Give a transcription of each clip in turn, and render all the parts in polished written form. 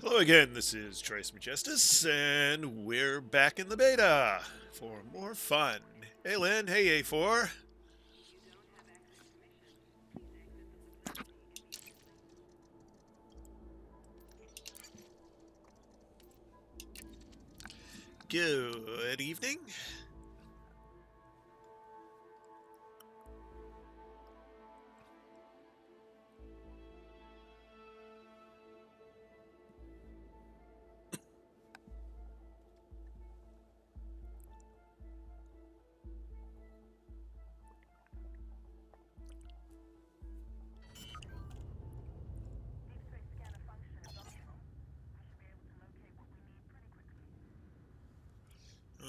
Hello again, this is Trace Majestus, and we're back in the beta for more fun. Hey Lynn, hey A4. Good evening.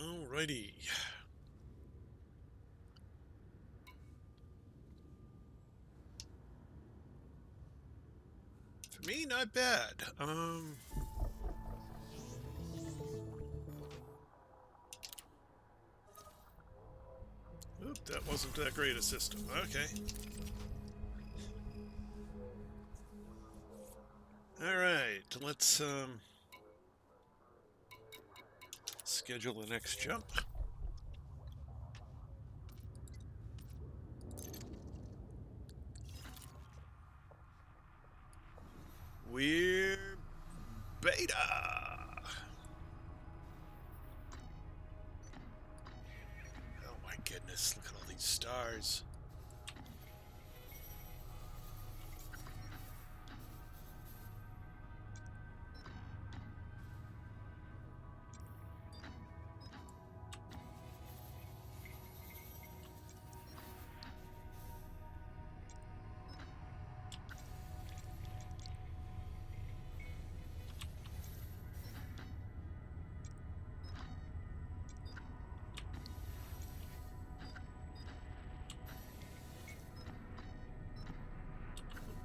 Alrighty. For me, not bad. Oop, that wasn't that great a system. Okay. Alright, let's schedule the next jump. We're beta. Oh my goodness, look at all these stars.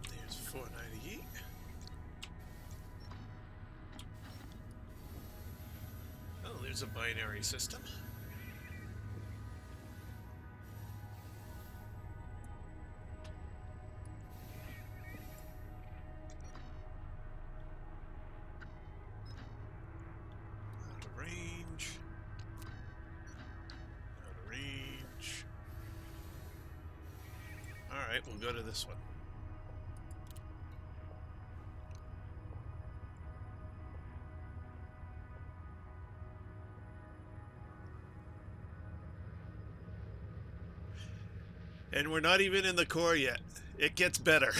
There's 498. Oh, there's a binary system. Out of range. Out of range. Alright, we'll go to this one. And we're not even in the core yet. It gets better.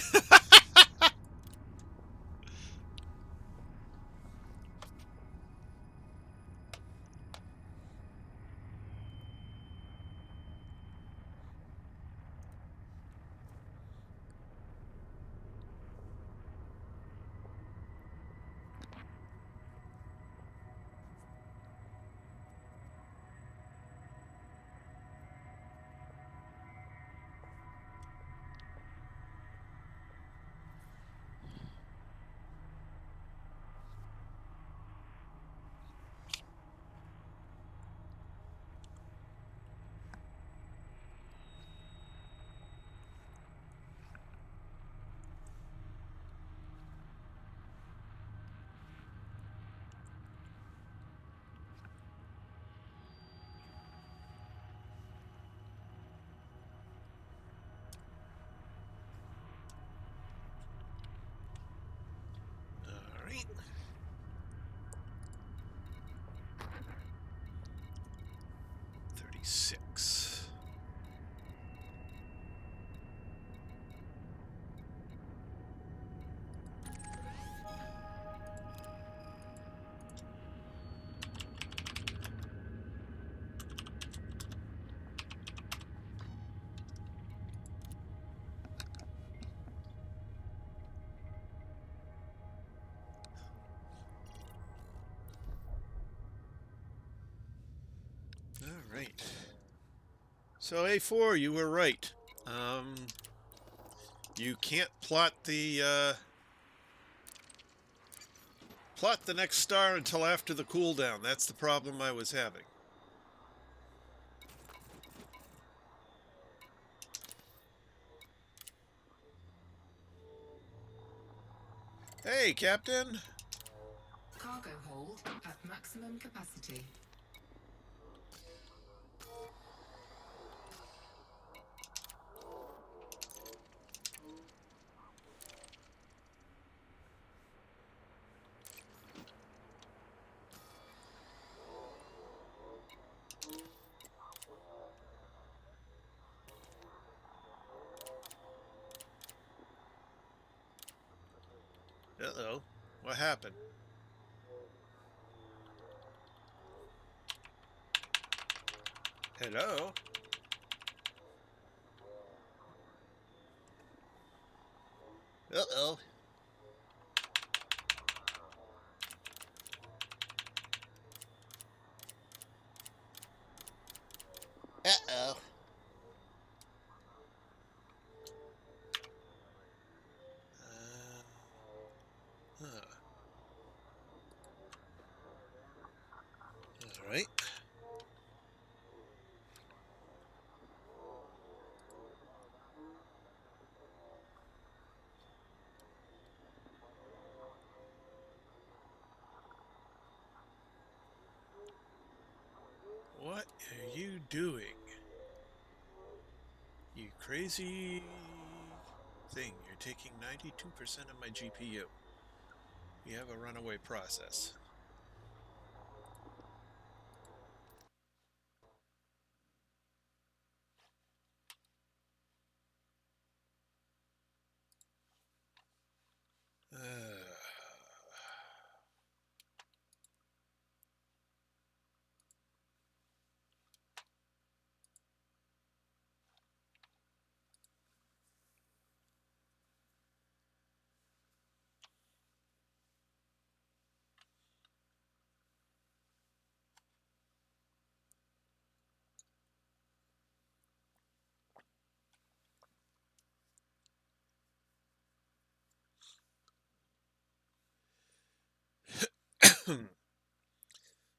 Alright. $36. Alright. So A4, you were right. You can't plot the next star until after the cooldown. That's the problem I was having. Hey, Captain. Cargo hold at maximum capacity. Uh-oh. What happened? Hello? Uh-oh. Uh-oh. Huh. All right. What are you doing? You crazy thing. You're taking 92% of my GPU. You have a runaway process.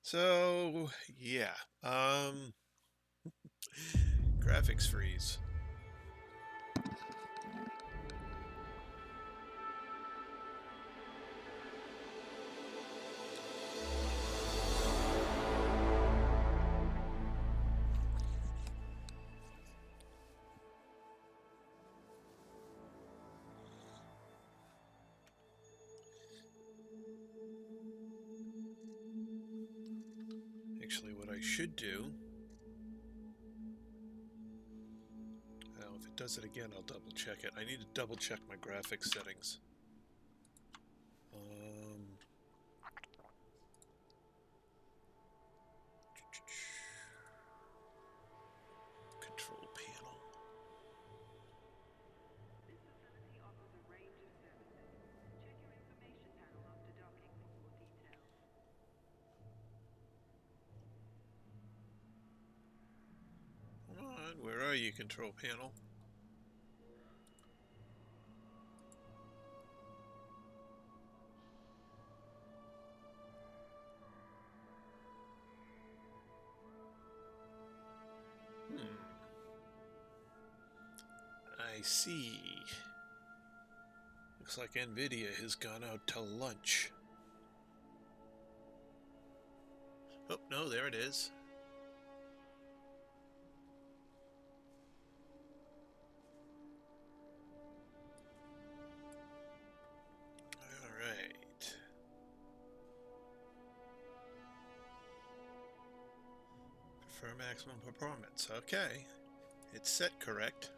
So, yeah. Graphics freeze. Actually, what I should do... Well, if it does it again, I'll double check it. I need to double check my graphics settings. Control panel. Come on, where are you, control panel? I see. Looks like NVIDIA has gone out to lunch. Oh, no, there it is. Alright. Prefer maximum performance. Okay. It's set correct.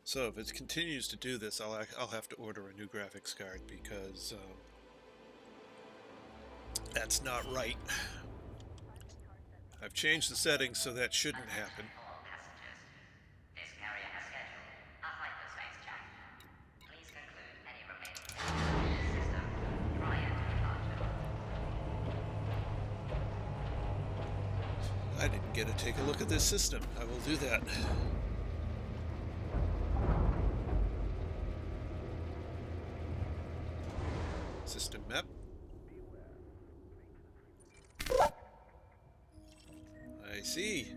So if it continues to do this, I'll have to order a new graphics card because that's not right. I've changed the settings so that shouldn't happen. I didn't get to take a look at this system. I will do that. map. I see.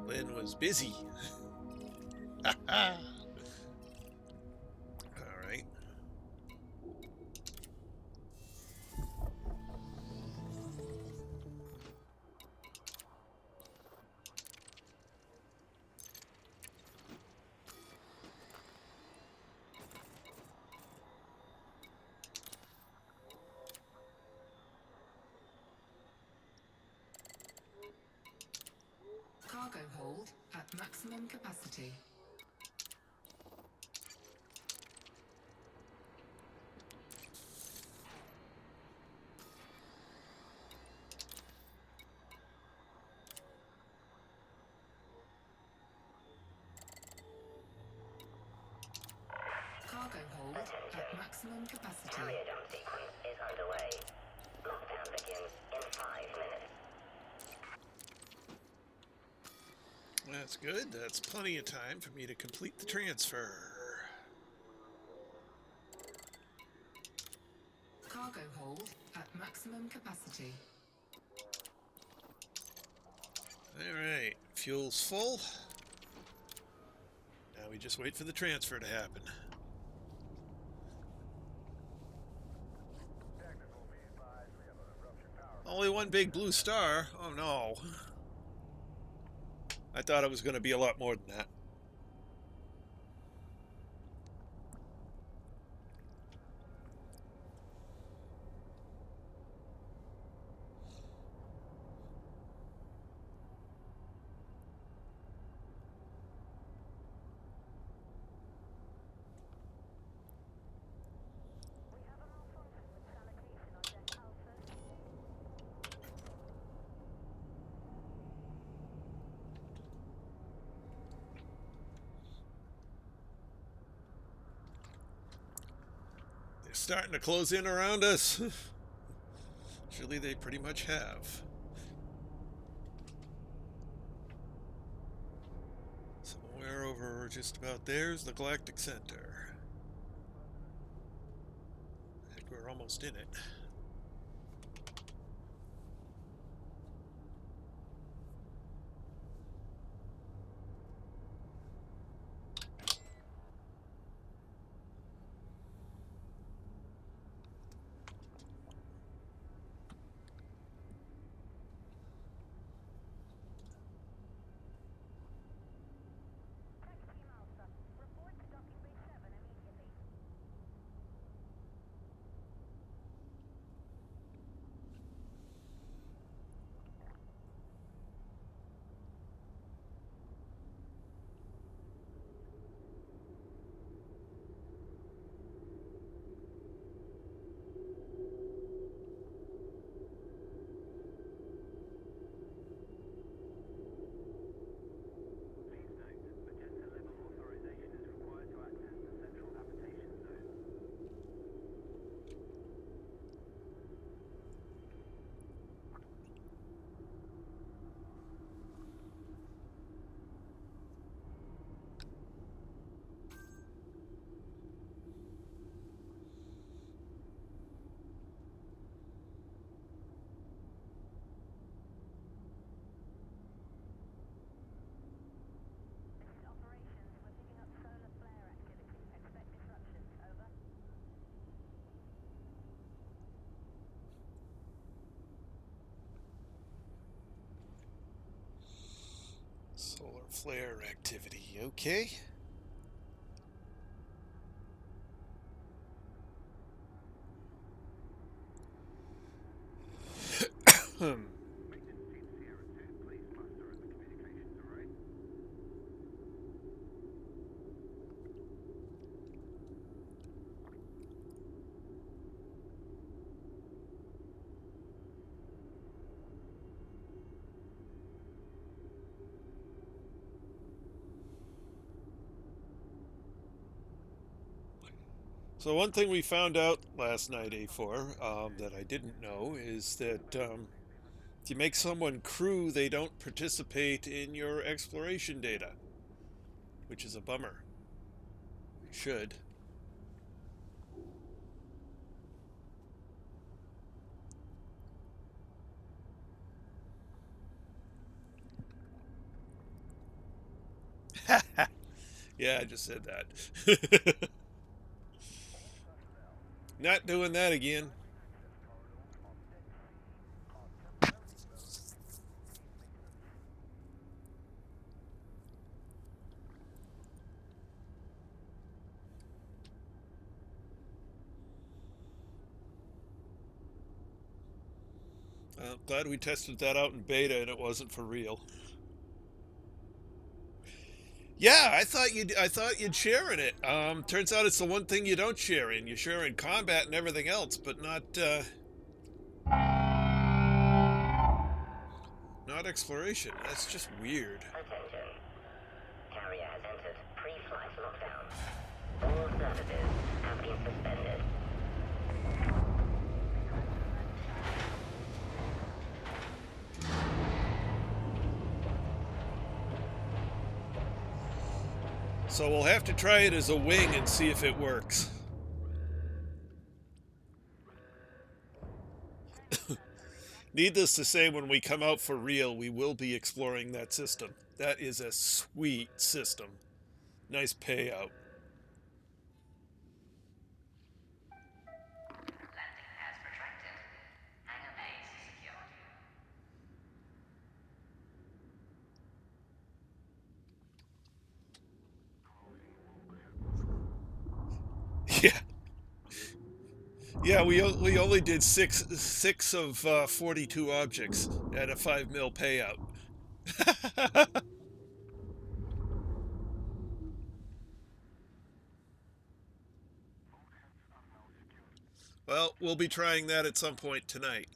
Lynn was busy. Alright. Cargo hold at maximum capacity. Cargo hold at maximum capacity. Carrier jump sequence is underway. Lockdown begins in 5 minutes. That's good. That's plenty of time for me to complete the transfer. Cargo hold at maximum capacity. Alright, fuel's full. Now we just wait for the transfer to happen. Only one big blue star? Oh no. I thought it was going to be a lot more than that. Starting to close in around us. Surely they pretty much have. Somewhere over just about there's the Galactic Center. I think we're almost in it. Solar flare activity, okay. So one thing we found out last night, A4, that I didn't know is that if you make someone crew, they don't participate in your exploration data, which is a bummer. We should. Yeah, I just said that. Not doing that again. Glad we tested that out in beta and it wasn't for real. Yeah, I thought you'd share in it. Turns out it's the one thing you don't share in. You share in combat and everything else, but not exploration. That's just weird. Attention. Carrier has entered pre-flight lockdown. All services have been suspended. So we'll have to try it as a wing and see if it works. Needless to say, when we come out for real, we will be exploring that system. That is a sweet system. Nice payout. Landing has retracted. Hangar base secured. Yeah, yeah. We only did six of 42 objects at a 5 mil payout. Well, we'll be trying that at some point tonight.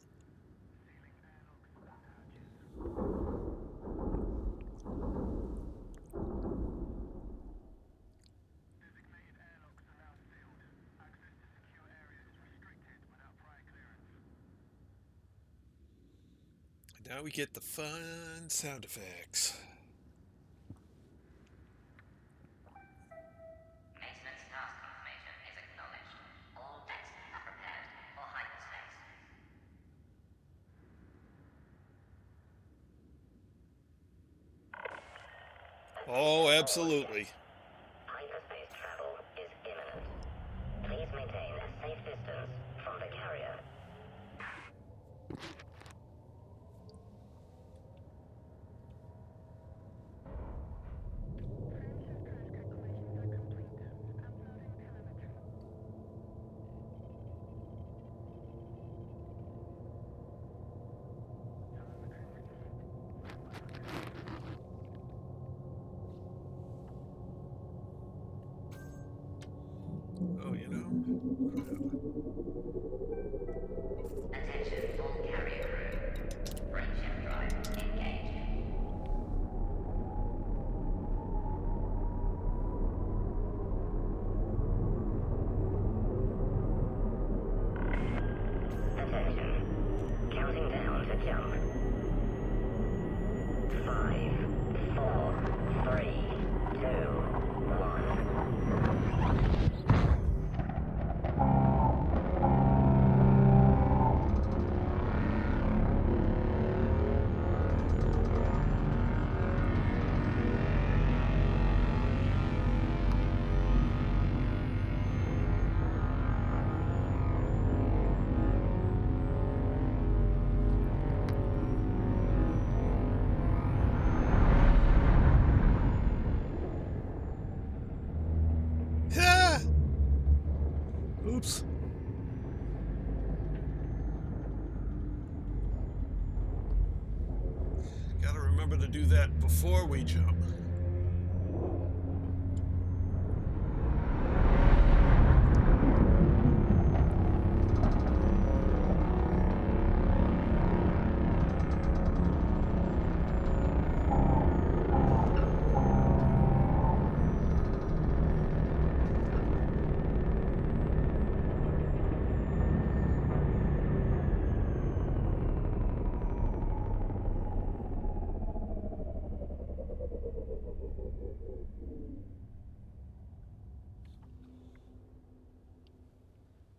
Now we get the fun sound effects. Maintenance task information is acknowledged. All decks are prepared for hyperspace. Oh, absolutely. Hyperspace travel is imminent. Please maintain a safe distance from the carrier. Oh, you know. Attention all carrier crew. Frameshift drive engaged. Attention. Counting down to jump. 5, 4, 3, 2, 1. Ah! Oops. Gotta remember to do that before we jump.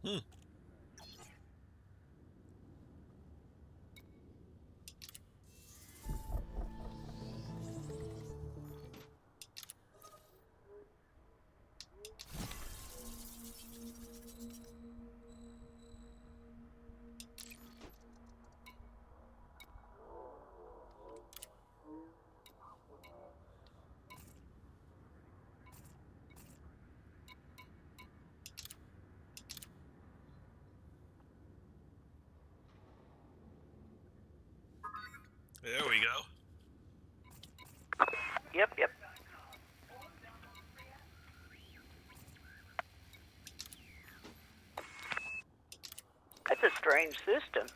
Hmm. There we go. Yep. That's a strange system.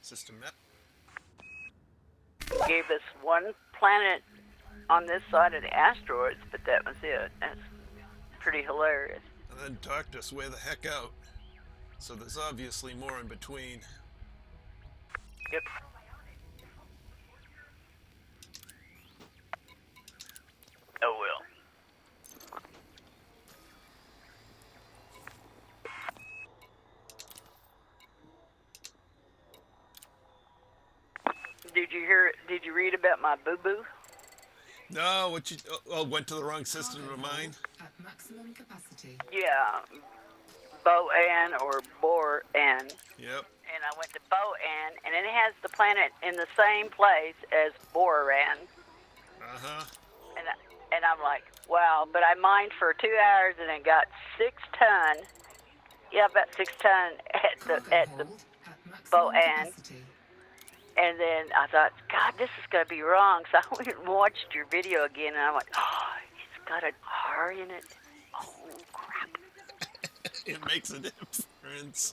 System map. Gave us one planet on this side of the asteroids, but that was it. That's pretty hilarious. And then talked us way the heck out. So there's obviously more in between. Yep. Oh well. Did you read about my boo-boo? No, what you... Oh, went to the wrong system of mine? At maximum capacity. Yeah, Bo-An or Bor-An. Yep. And I went to Bo-An, and it has the planet in the same place as Boran. Uh-huh. And I'm like, wow. But I mined for 2 hours, and it got 6 ton. Yeah, about 6 ton at the Bo-An. And then I thought, God, this is going to be wrong. So I went and watched your video again, and I'm like, oh, it's got an R in it. Oh, crap. It makes a difference.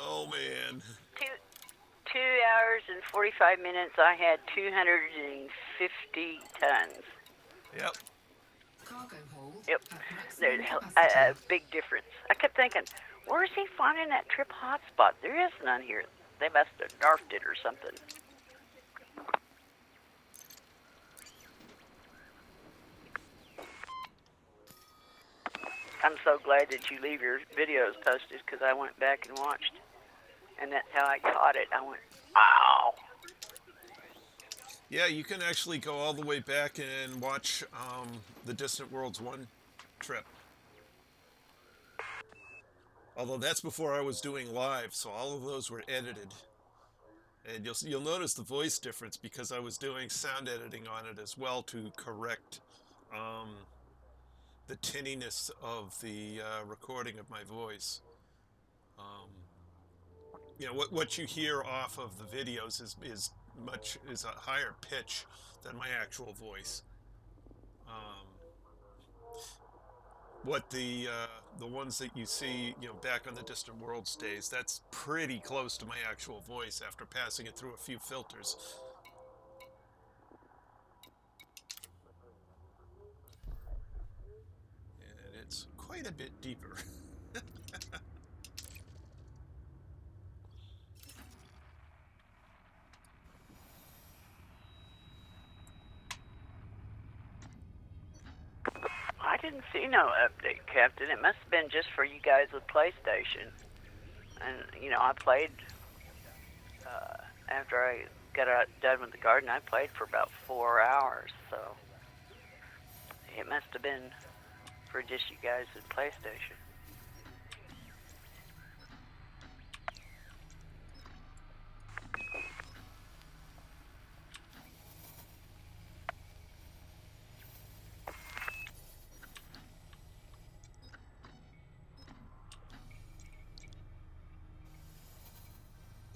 Oh, man. 2 hours and 45 minutes, I had 250 tons. Yep. Cargo hold. Yep. At There's maximum a capacity. big difference. I kept thinking, where is he finding that trip hotspot? There is none here. They must have nerfed it or something. I'm so glad that you leave your videos posted, because I went back and watched, and that's how I caught it. I went, wow. Yeah, you can actually go all the way back and watch the Distant Worlds 1 trip. Although that's before I was doing live, so all of those were edited. And you'll notice the voice difference because I was doing sound editing on it as well to correct the tinniness of the recording of my voice. You know, what you hear off of the videos is a higher pitch than my actual voice. What the ones that you see, you know, back on the Distant Worlds days, that's pretty close to my actual voice after passing it through a few filters. And it's quite a bit deeper. I didn't see no update, Captain. It must have been just for you guys with PlayStation. And, you know, I played, after I got done with the garden, I played for about 4 hours, so it must have been for just you guys with PlayStation.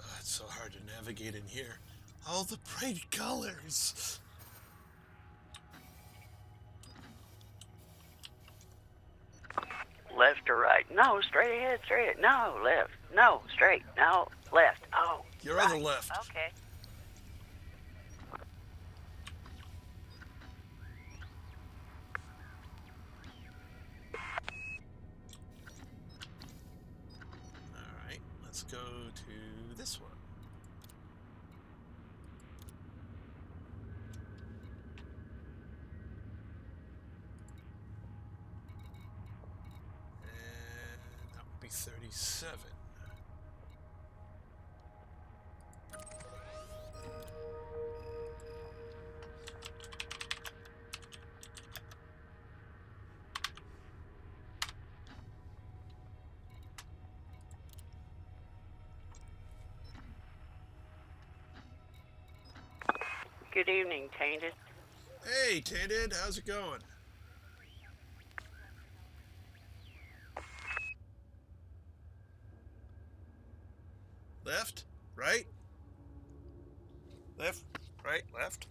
Oh, it's so hard to navigate in here. All the bright colors. Left or right? No, straight ahead, straight ahead. No, left. No, straight. No, left. Oh, You're right. on the left. Okay. Alright, let's go to this one. And that would be 37. Good evening, Tainted. Hey, Tainted, how's it going? Right? Left?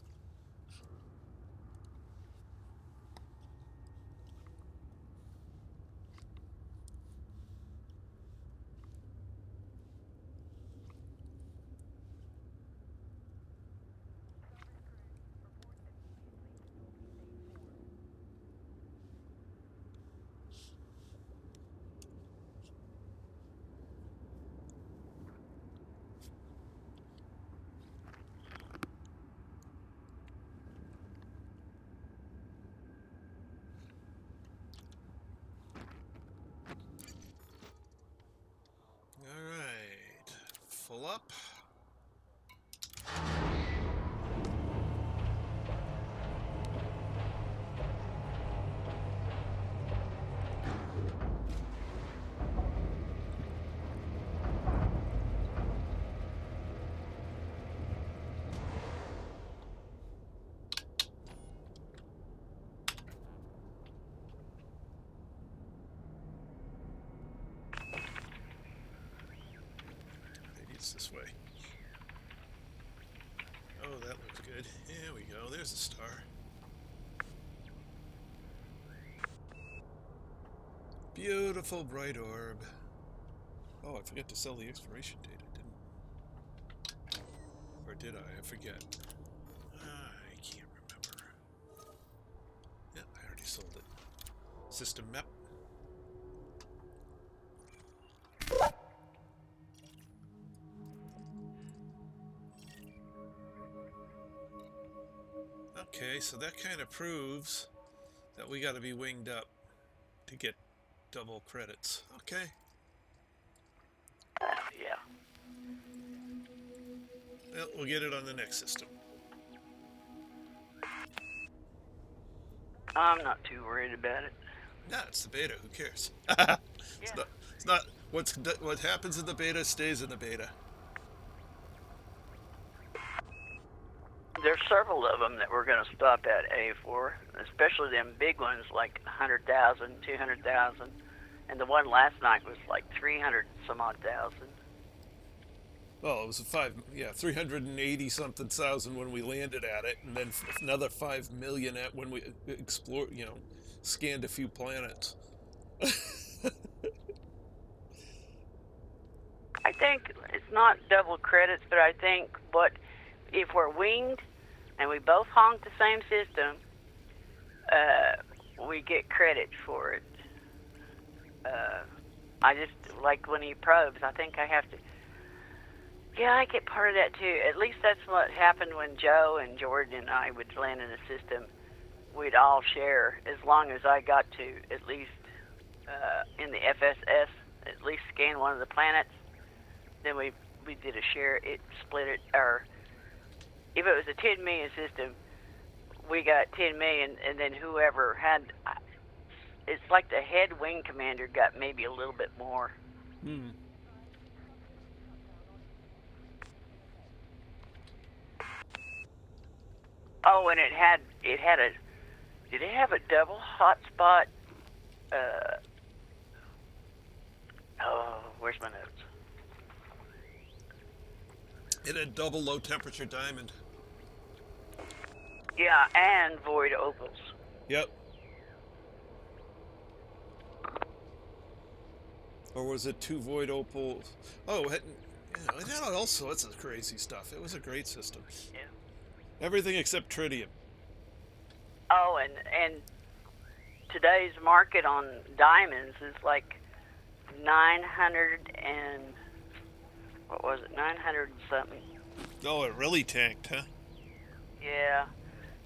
All right. Full up. Maybe it's this way. Oh, that looks good. There we go. There's a star. Beautiful bright orb. Oh, I forgot to sell the expiration date. I didn't. Or did I? I forget. I can't remember. Yeah, I already sold it. System map. Okay, so that kind of proves that we got to be winged up to get double credits. Okay. Yeah. Well, we'll get it on the next system. I'm not too worried about it. No, it's the beta. Who cares? Yeah. It's not what happens in the beta stays in the beta. There's several of them that we're going to stop at A for, especially them big ones like 100,000, 200,000, and the one last night was like 300 some odd thousand. Well, it was 380 something thousand when we landed at it, and then another 5 million at when we explored, scanned a few planets. I think it's not double credits, but I think if we're winged and we both honk the same system, we get credit for it. I just, like when he probes, I think I have to. Yeah, I get part of that too. At least that's what happened when Joe and Jordan and I would land in a system. We'd all share, as long as I got to at least in the FSS, at least scan one of the planets. Then we did a share. It split it, or if it was a 10 million system, we got 10 million, and then whoever had, it's like the head wing commander got maybe a little bit more. Hmm. Oh, and it had a, did it have a double hotspot? Where's my notes? It had double low temperature diamond. Yeah, and void opals. Yep. Or was it 2 void opals? Oh, it had all sorts of crazy stuff. It was a great system. Yeah. Everything except tritium. Oh, and today's market on diamonds is like 900 and, what was it, 900 and something. Oh, it really tanked, huh? Yeah.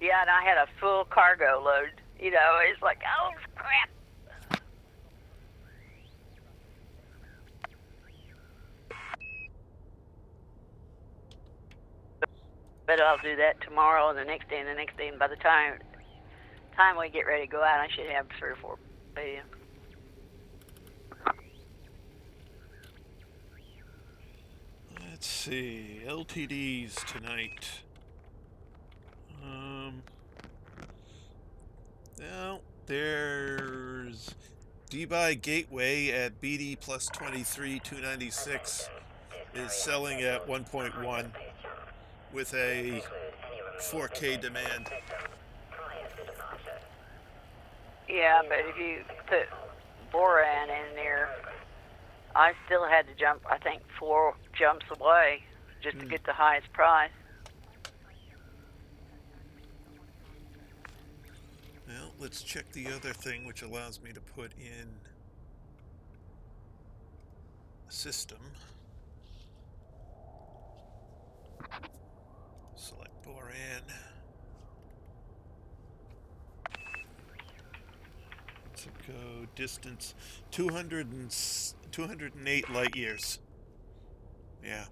Yeah, and I had a full cargo load. It's like, oh, crap. But I'll do that tomorrow and the next day and the next day. And by the time we get ready to go out, I should have 3 or 4 billion. Let's see. LTDs tonight. Well, there's D-Buy Gateway at BD plus 23, 296 is selling at 1.1 with a 4K demand. Prior to departure. Yeah, but if you put Boran in there, I still had to jump, I think, 4 jumps away just to get the highest price. Well, let's check the other thing, which allows me to put in a system. Select Boran. What's it go? Distance 208 light years. Yeah.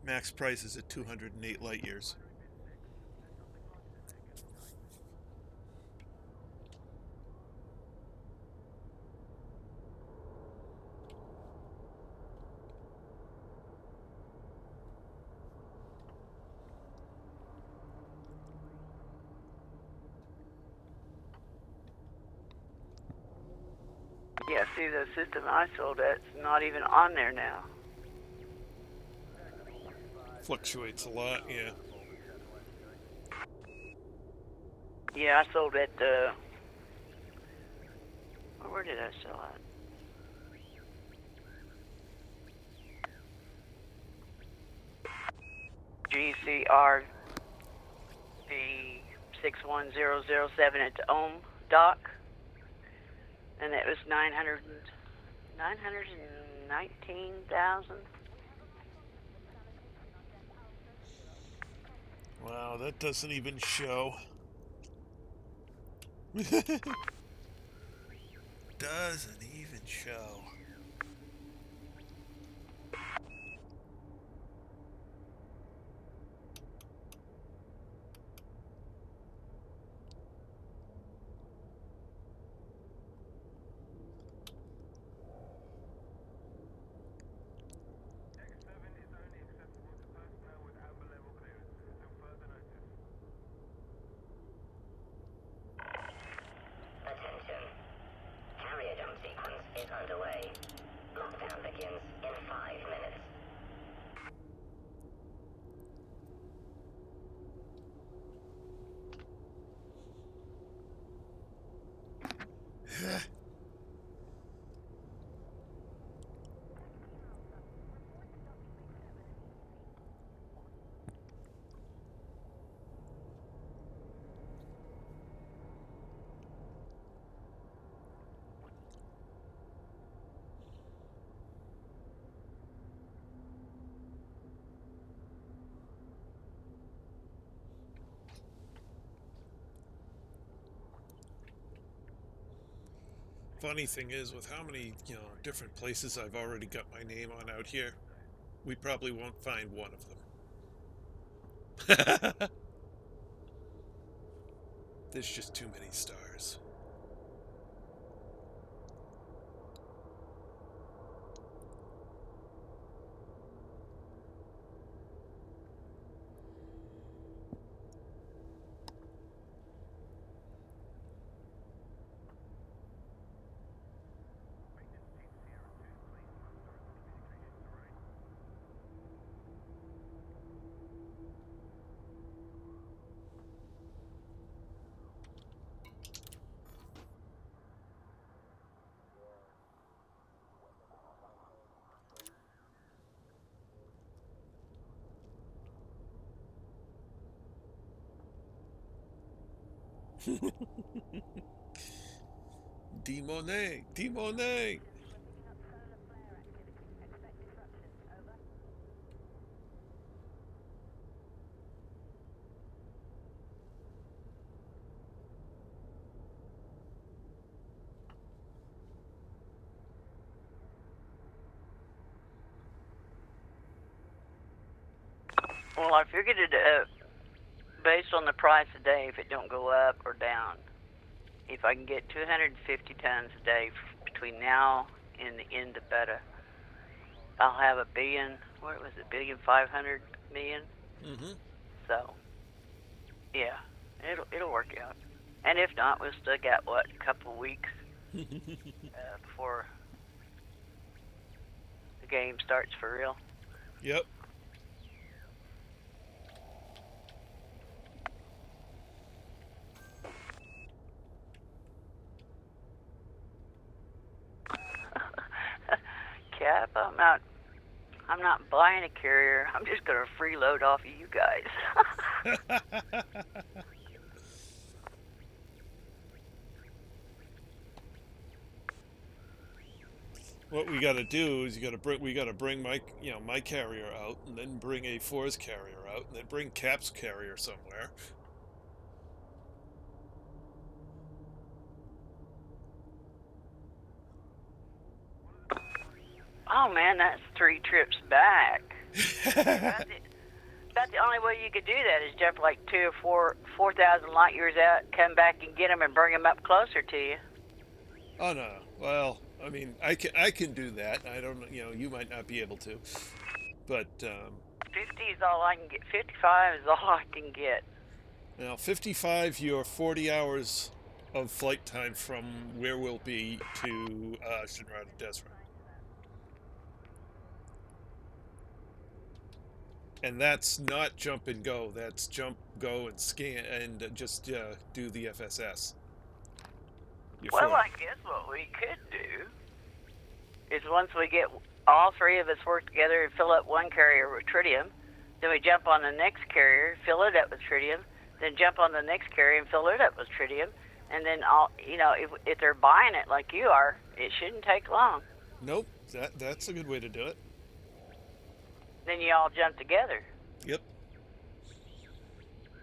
Max price is at 208 light years. Yeah, see, the system I sold that's not even on there now. Fluctuates a lot, yeah. Yeah, I sold at the... Where did I sell it? GCRV 61007 at the Ohm dock. And it was 919,000. Wow, that doesn't even show. Doesn't even show. Attention. Carrier jump sequence is underway. Lockdown begins in 5 minutes. Funny thing is, with how many, different places I've already got my name on out here, we probably won't find one of them. There's just too many stars. Demonet! Demonet! Well, I figured it based on the price a day, if it don't go up or down. If I can get 250 tons a day between now and the end of beta, I'll have a billion. What was it? $1,500,000,000. Mm-hmm. So, yeah, it'll work out. And if not, we'll still got a couple of weeks before the game starts for real. Yep. I'm not buying a carrier. I'm just gonna freeload off of you guys. What we got to do is we got to bring my carrier out, and then bring A4's carrier out, and then bring Cap's carrier somewhere. Oh man, that's 3 trips back. About the only way you could do that is jump like 2 or 4,000 light years out, come back and get them and bring them up closer to you. Oh no. Well, I mean, I can do that. I don't, you might not be able to, but 50 is all I can get. 55 is all I can get. now 55, you're 40 hours of flight time from where we'll be to Shinrada Desra. And that's not jump and go. That's jump, go, and scan, and just do the FSS. Well, I guess what we could do is once we get all 3 of us work together and fill up one carrier with tritium, then we jump on the next carrier, fill it up with tritium, then jump on the next carrier and fill it up with tritium, and then if they're buying it like you are, it shouldn't take long. Nope, that's a good way to do it. Then you all jump together. Yep.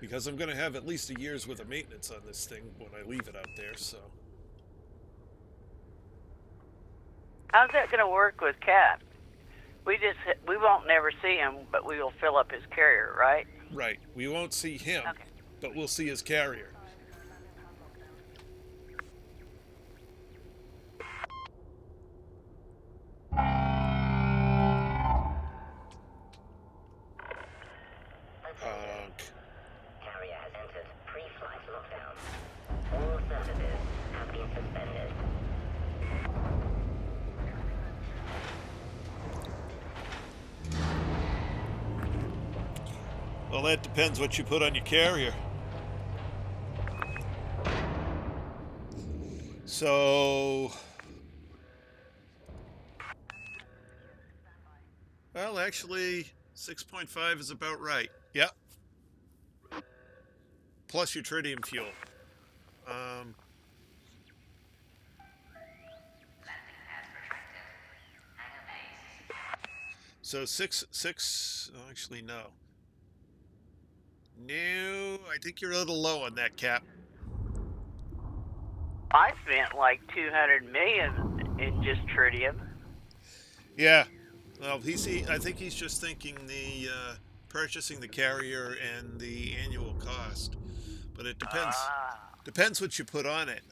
Because I'm going to have at least a year's worth of maintenance on this thing when I leave it out there, so. How's that going to work with Cap? We won't never see him, but we will fill up his carrier, right? Right. We won't see him, okay, but we'll see his carrier. Carrier has entered pre-flight lockdown. All services have been suspended. Well, that depends what you put on your carrier. So, well, actually, 6.5 is about right. Yep. Plus your tritium fuel. So six. Oh, actually, no. No, I think you're a little low on that, Cap. I spent like 200 million in just tritium. Yeah. Well, I think he's just thinking the purchasing the carrier and the annual cost, but it depends. Depends what you put on it.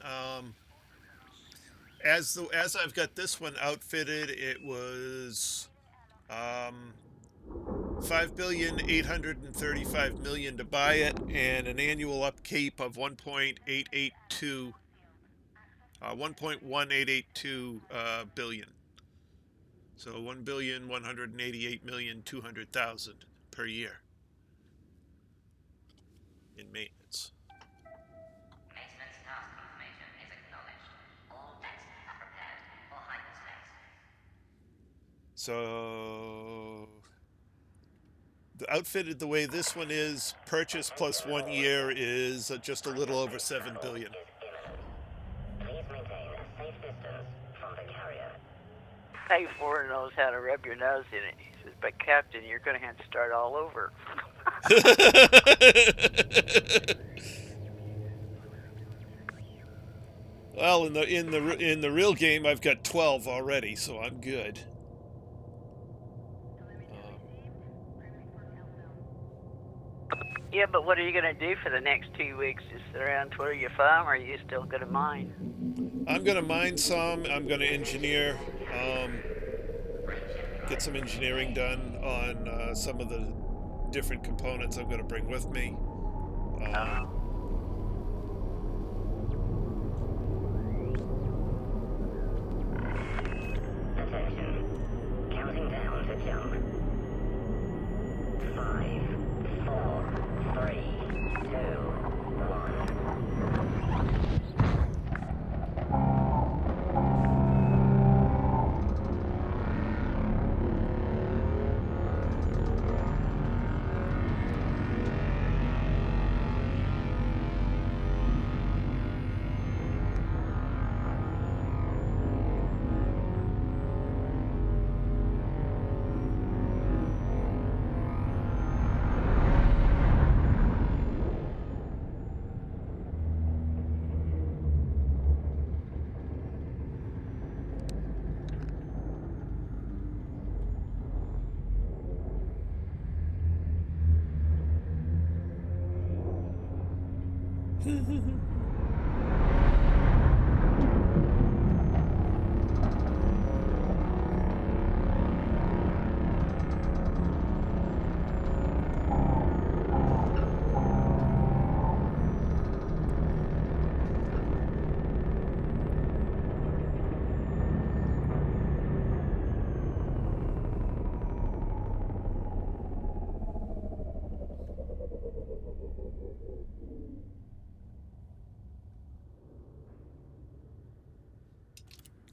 As I've got this one outfitted, it was $5,835,000,000 to buy it, and an annual upkeep of 1.18882 billion. So 1,188,200,000 per year in maintenance. Maintenance task information is acknowledged. All decks are prepared for hyperspace. So the outfitted the way this one is, purchase plus 1 year is just a little over 7 billion. Please maintain a safe distance from the carrier. A4 knows how to rub your nose in it. He says, but Captain, you're going to have to start all over. Well, in the real game, I've got 12 already, so I'm good. Yeah, but what are you going to do for the next 2 weeks? Just sit around twiddle your thumb, or are you still going to mine? I'm going to mine some. I'm going to engineer, get some engineering done on some of the different components I'm going to bring with me. Attention. Counting down to jump. 5, 4, 3, 2, 1.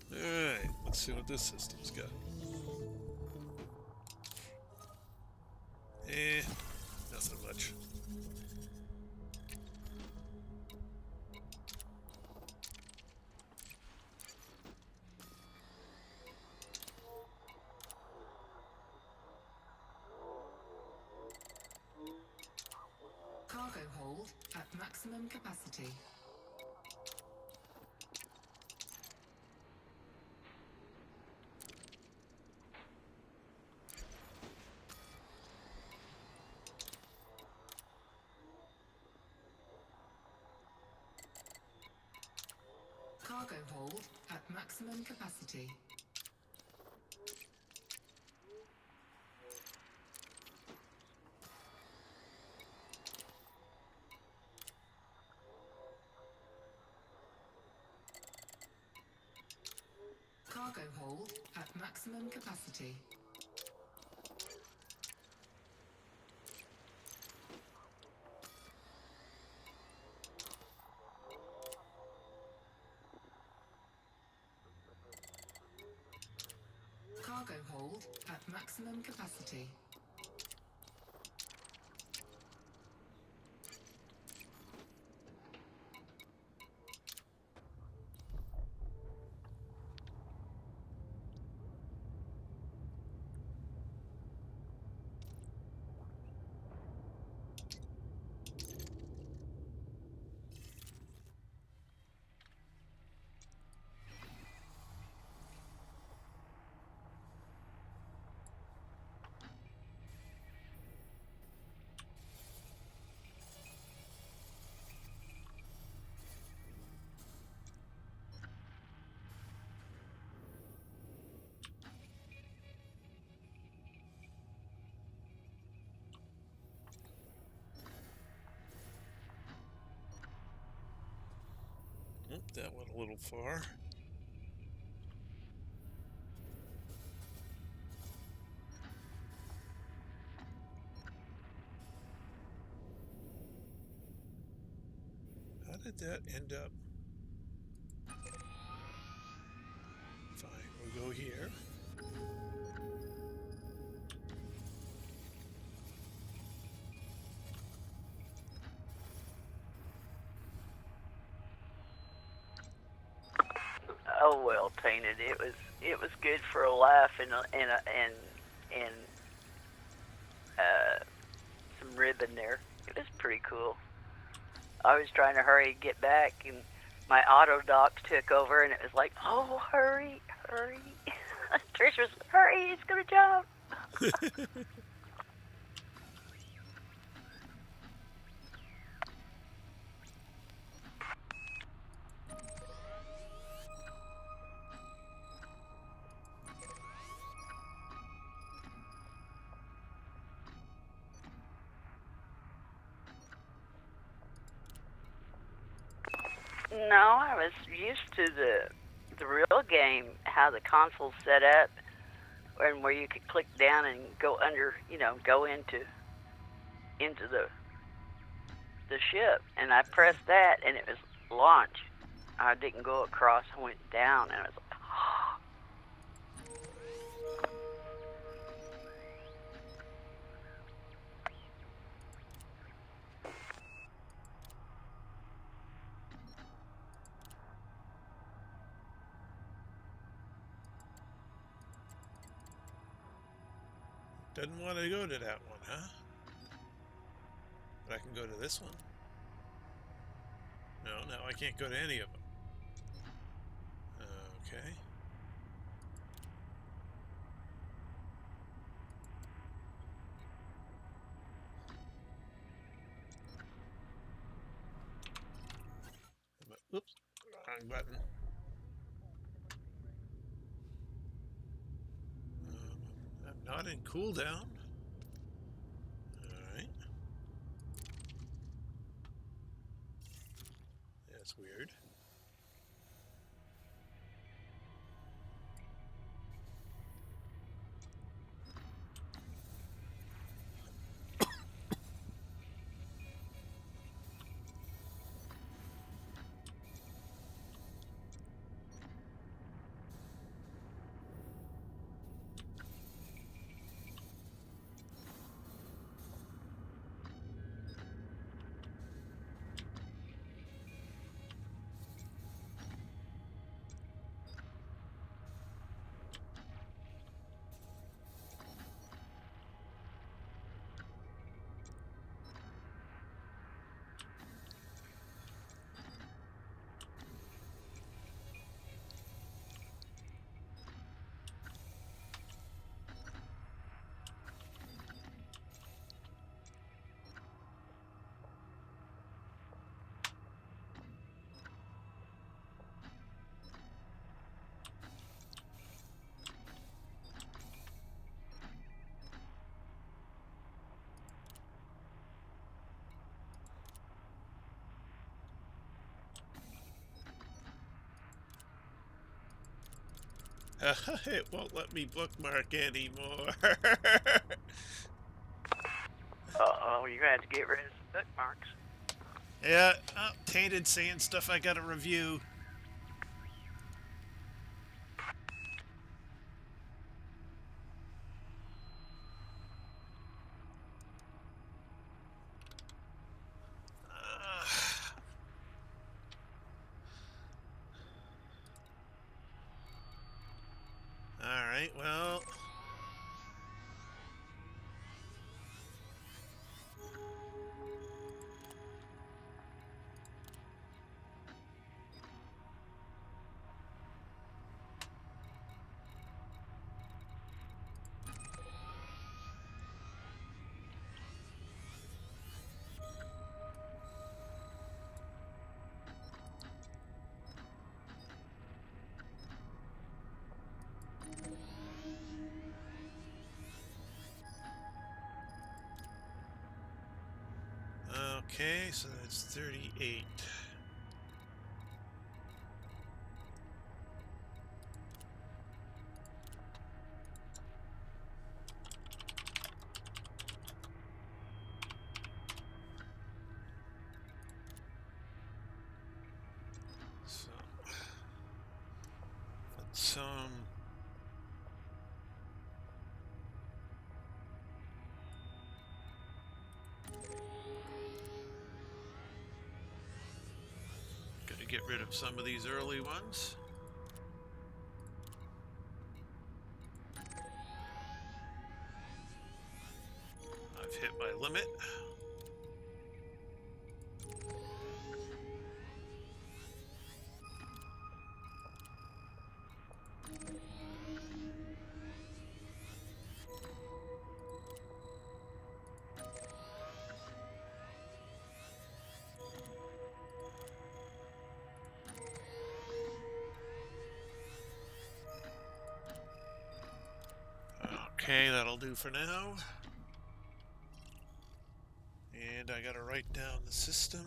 Alright, let's see what this system's got. Nothing much. Cargo hold at maximum capacity. Cargo hold at maximum capacity. Cargo hold at maximum capacity. Cargo hold at maximum capacity. Oh, that went a little far. How did that end up? Fine, we'll go here. Oh well, Tainted. It was good for a laugh and some ribbon there. It was pretty cool. I was trying to hurry and get back, and my auto dock took over, and it was like, oh, hurry, hurry. Trish was, hurry, it's gonna jump. No, I was used to the real game, how the console's set up, and where you could click down and go under, go into the ship, and I pressed that, and it was launch. I didn't go across, I went down, and I was like, Doesn't want to go to that one, huh? But I can go to this one. No, I can't go to any of them. Okay. Oops, wrong button. I'm not in cooldown. Alright. That's weird. It won't let me bookmark anymore. Uh-oh, you're gonna have to get rid of some bookmarks. Yeah, oh, tainted saying stuff I gotta review. Alright, well... Okay, so that's 38. So... let's, gotta get rid of some of these early ones. I've hit my limit. Okay, that'll do for now. And I gotta write down the system.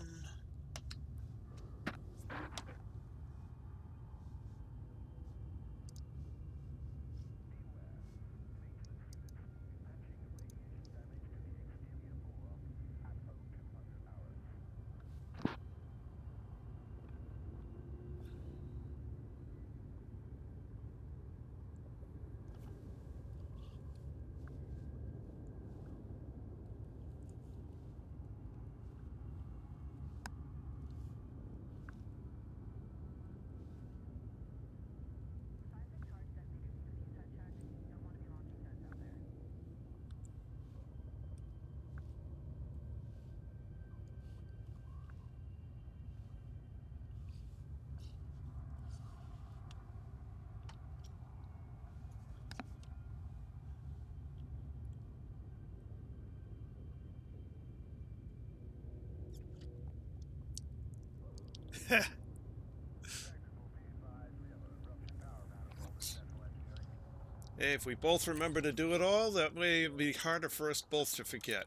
Hey, if we both remember to do it all, that way it'll be harder for us both to forget.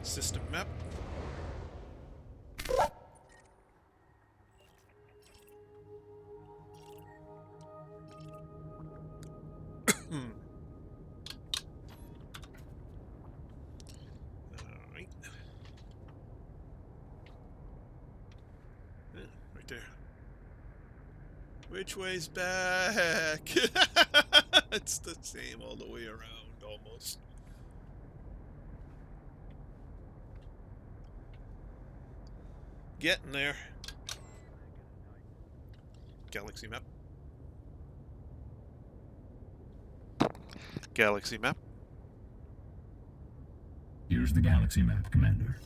System map. Alright. Yeah, right there. Which way's back? It's the same all the way around, almost. Getting there. Galaxy map. Galaxy map. Here's the galaxy map, Commander.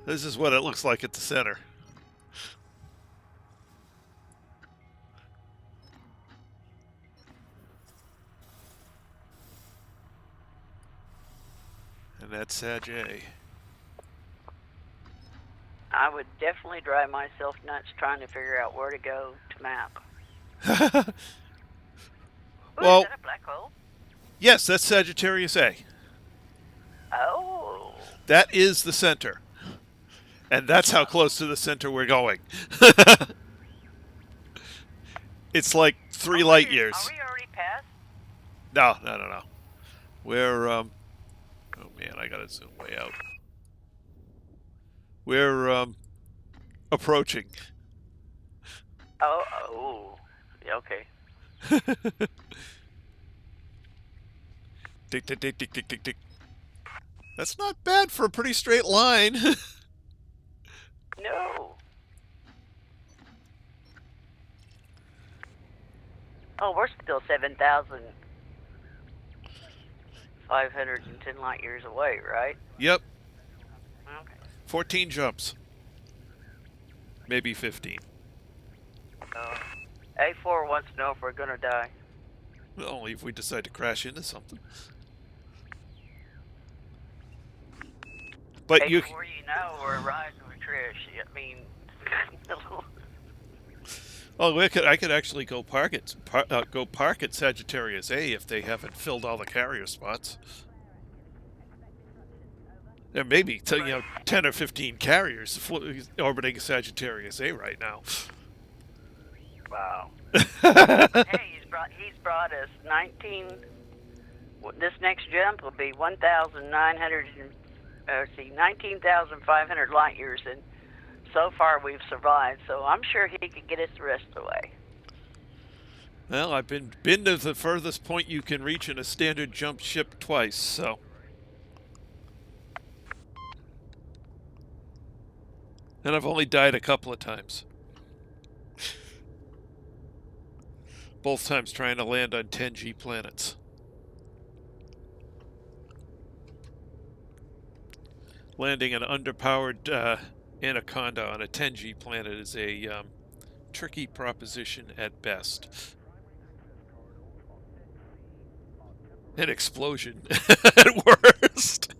This is what it looks like at the center. And that's Sag A. I would definitely drive myself nuts trying to figure out where to go to map. Ooh, Well, is that a black hole? yes, that's Sagittarius A. Oh. That is the center. And that's how close to the center we're going. It's like 3 light years. Are we already past? No. We're, oh man, I gotta zoom way out. We're, approaching. Oh. Yeah, okay. Tick, tick, tick, tick, tick, tick, tick. That's not bad for a pretty straight line. No. Oh, we're still 7,510 light years away, right? Yep, Okay. 14 jumps. Maybe 15. A4 wants to know if we're gonna die. Well, only if we decide to crash into something. But A4, you... you know, we're riding with Trish. I mean, Oh, I could actually go park at Sagittarius A if they haven't filled all the carrier spots. There may be 10 or 15 carriers orbiting Sagittarius A right now. wow. Hey, he's brought us 19. This next jump will be 19,500 light years, and so far we've survived. So I'm sure he could get us the rest of the way. Well, I've been to the furthest point you can reach in a standard jump ship twice, so. And I've only died a couple of times. Both times trying to land on 10G planets. Landing an underpowered Anaconda on a 10G planet is a tricky proposition at best. An explosion at worst.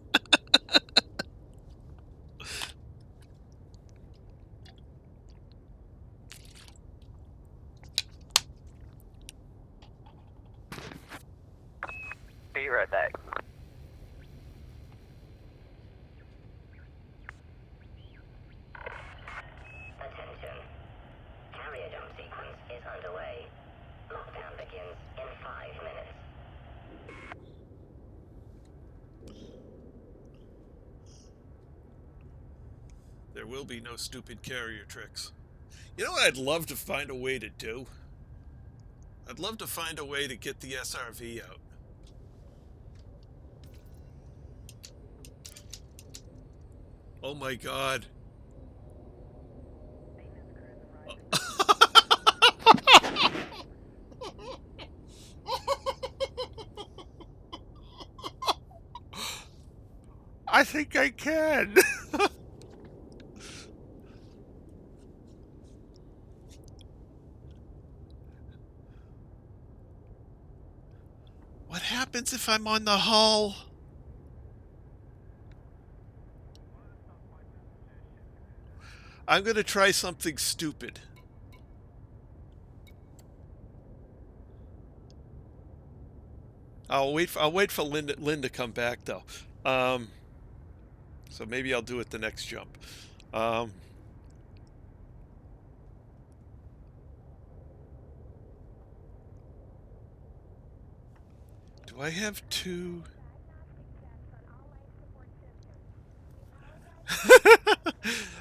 Be right back. Attention. Carrier jump sequence is underway. Lockdown begins in 5 minutes. There will be no stupid carrier tricks. You know what I'd love to find a way to do? I'd love to find a way to get the SRV out. Oh my god. I think I can. What happens if I'm on the hull? I'm going to try something stupid. I'll wait for Lynn to come back though. So maybe I'll do it the next jump. Do I have two?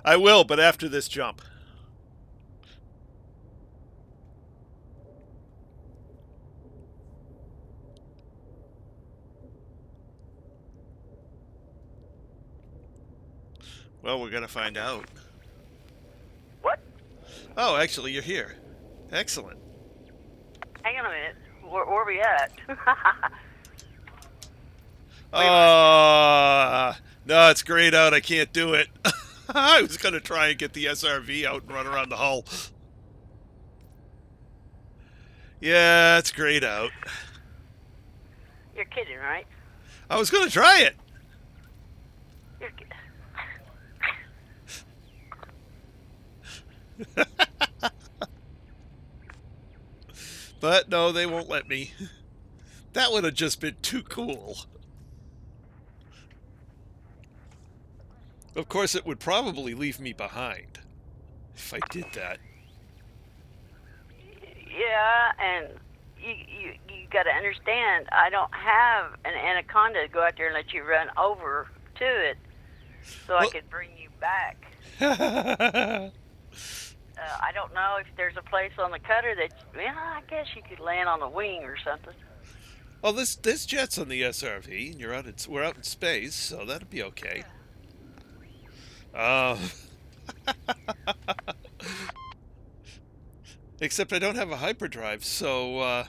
I will, but after this jump. Well, we're gonna find out. What? Oh, actually, you're here. Excellent. Hang on a minute. Where we at? No, it's grayed out. I can't do it. I was gonna try and get the SRV out and run around the hull. Yeah, it's grayed out. You're kidding, right? I was gonna try it. You're kidding. But no, they won't let me. That would have just been too cool. Of course, it would probably leave me behind if I did that. Yeah, and you got to understand, I don't have an anaconda to go out there and let you run over to it so I could bring you back. I don't know if there's a place on the cutter that, I guess you could land on the wing or something. Well, this jet's on the SRV, and we're out in space, so that'd be okay. Except I don't have a hyperdrive, so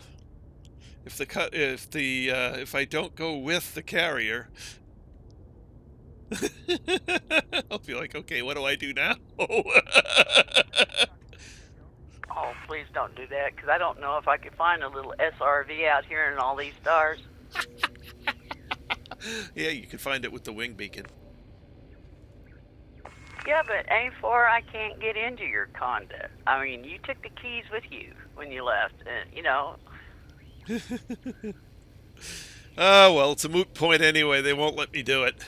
if I don't go with the carrier, I'll be like, okay, what do I do now? Oh, please don't do that, because I don't know if I could find a little SRV out here in all these stars. Yeah, you can find it with the wing beacon. Yeah, but A4, I can't get into your condo. I mean, you took the keys with you when you left, and, Oh, well, it's a moot point anyway. They won't let me do it.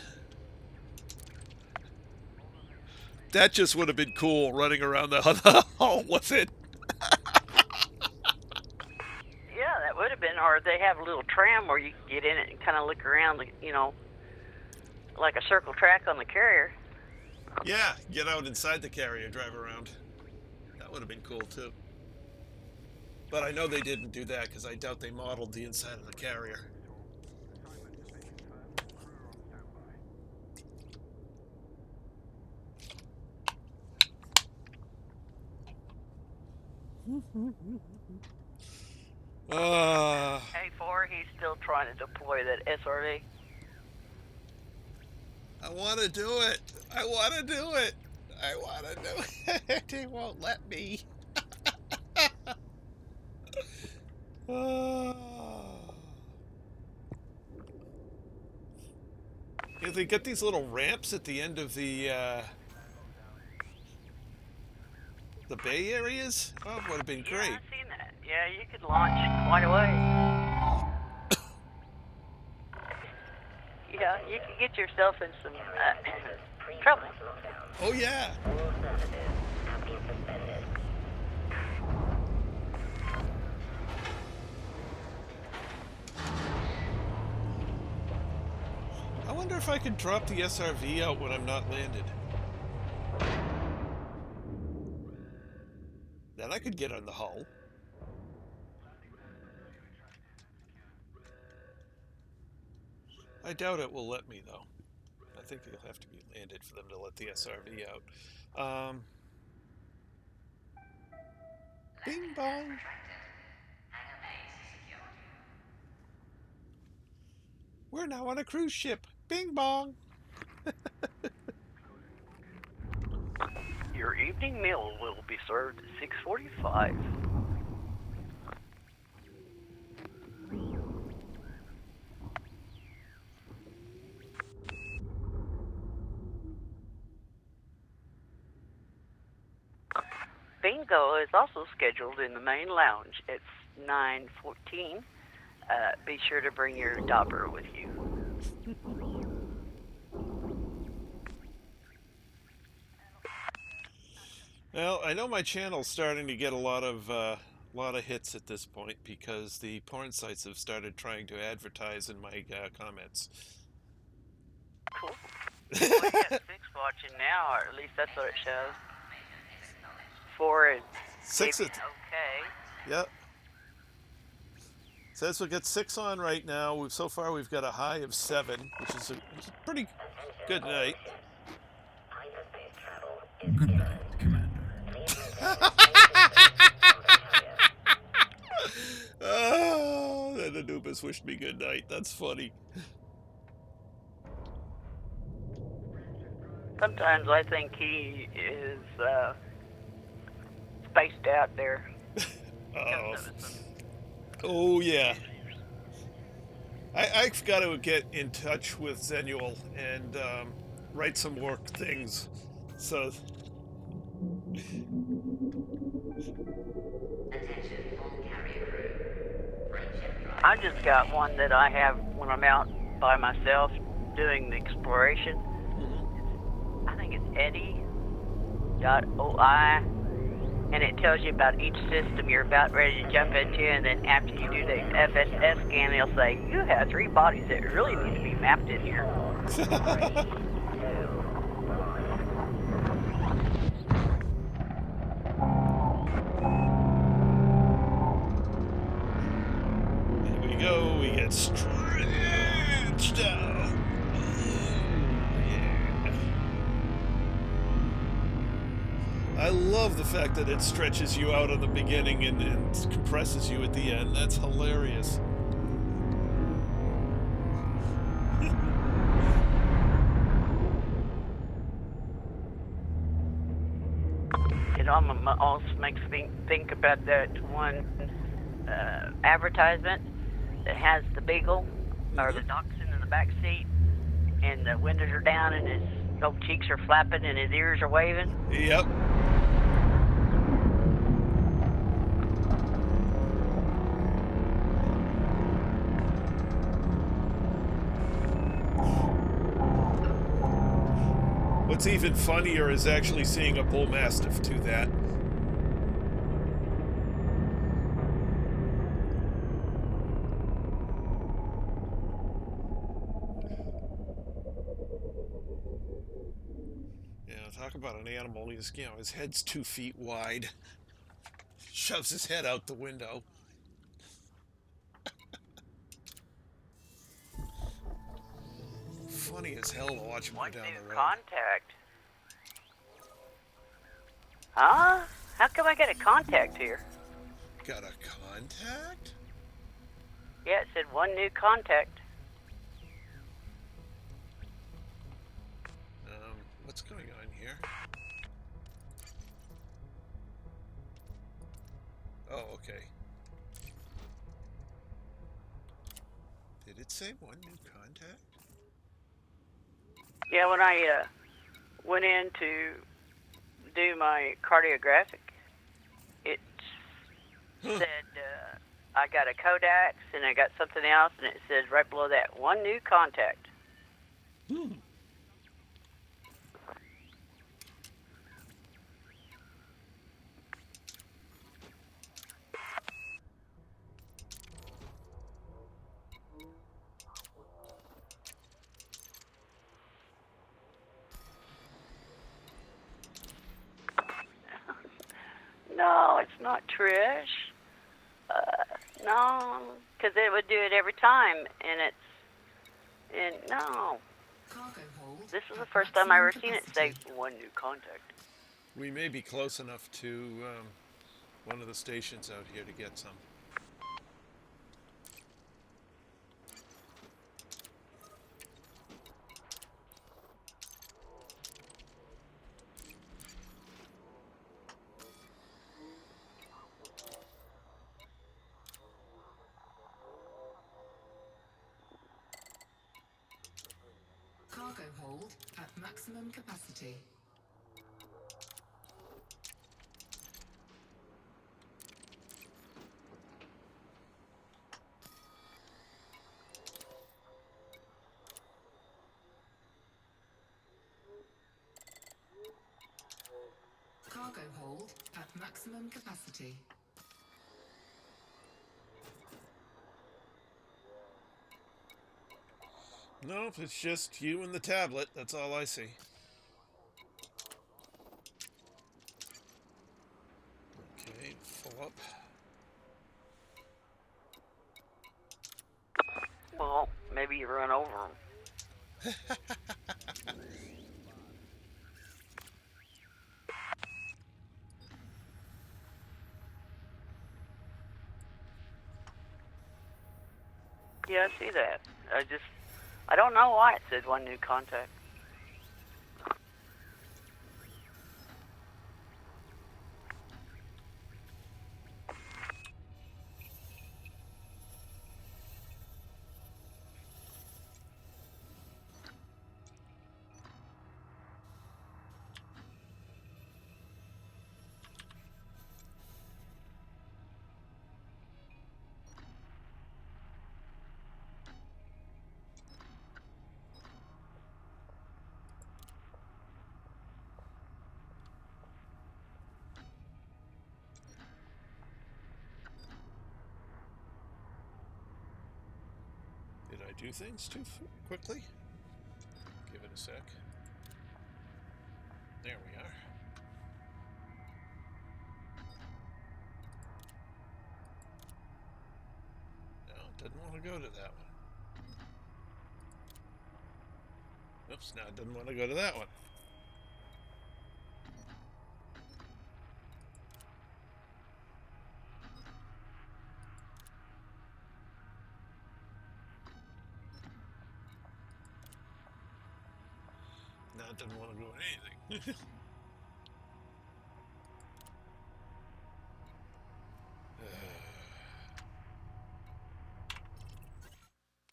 That just would have been cool, running around the hull with it. Yeah, that would have been, or they have a little tram where you can get in it and kind of look around, like a circle track on the carrier. Yeah, get out inside the carrier, drive around. That would have been cool, too. But I know they didn't do that, because I doubt they modeled the inside of the carrier. A4, he's still trying to deploy that SRV. I want to do it. I want to do it. I want to do it. They won't let me. Yeah, they get these little ramps at the end of the bay areas. Oh, it would have been great. Yeah, I've seen that. Yeah, you could launch quite a way. Yeah, you could get yourself in some trouble. Oh, yeah. All services have been suspended. I wonder if I could drop the SRV out when I'm not landed. Then I could get on the hull. I doubt it will let me, though. I think it'll have to be landed for them to let the SRV out. Bing bong. We're now on a cruise ship. Bing bong. Your evening meal will be served at 6:45. Bingo is also scheduled in the main lounge. It's 9:14. Be sure to bring your dauber with you. Well, I know my channel's starting to get a lot of hits at this point because the porn sites have started trying to advertise in my comments. Cool. Well, you got 6 watching now, or at least that's what it shows. 4 is 6 maybe at okay. Yep. Says we'll get 6 on right now. So far we've got a high of 7, which is a pretty good night. Hyperspace travel Good night, Commander. Oh, then Anubis wished me good night. That's funny. Sometimes I think he is spaced out there. Oh yeah. I've got to get in touch with Zenuel and write some more things. So. I just got one that I have when I'm out by myself doing the exploration. I think it's Eddie.oi, and it tells you about each system you're about ready to jump into, and then after you do the FSS scan, it'll say, you have 3 bodies that really need to be mapped in here. Here we go, we get stretched out. Yeah. I love the fact that it stretches you out in the beginning and compresses you at the end. That's hilarious. It almost makes me think about that one advertisement that has the beagle or the dachshund in the back seat, and the windows are down, and his old cheeks are flapping, and his ears are waving. Yep. What's even funnier is actually seeing a bull mastiff do that. Yeah, talk about an animal. His head's 2 feet wide. Shoves his head out the window. Funny as hell to watch him go down the road. Contact. Huh? How come I got a contact here? Got a contact? Yeah, it said 1 new contact. What's going on here? Oh, okay. Did it say 1 new contact? Yeah, when I went in to do my cardiographic, it said I got a Codex and I got something else, and it says right below that, 1 new contact. No, it's not Trish. No, because it would do it every time, and no. This is the first time I've ever seen it say 1 new contact. We may be close enough to one of the stations out here to get some. Cargo hold at maximum capacity. Cargo hold at maximum capacity. Nope, it's just you and the tablet. That's all I see. Okay, full up. Well, maybe you run over them. Yeah, I see that. I don't know why it said one new contact. Did I do things too quickly? Give it a sec. There we are. No, didn't want to go to that one. Oops, now it didn't want to go to that one. Now it didn't want to go to anything.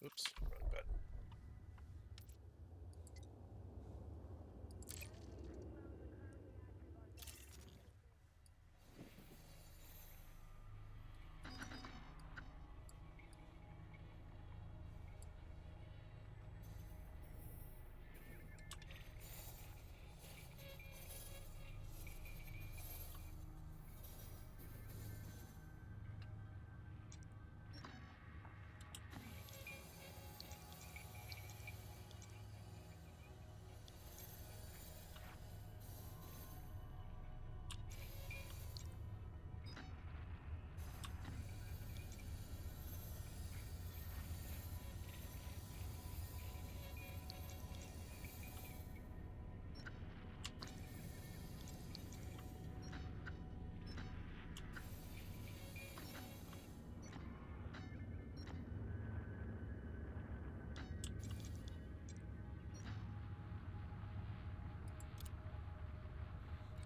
Oops, wrong button.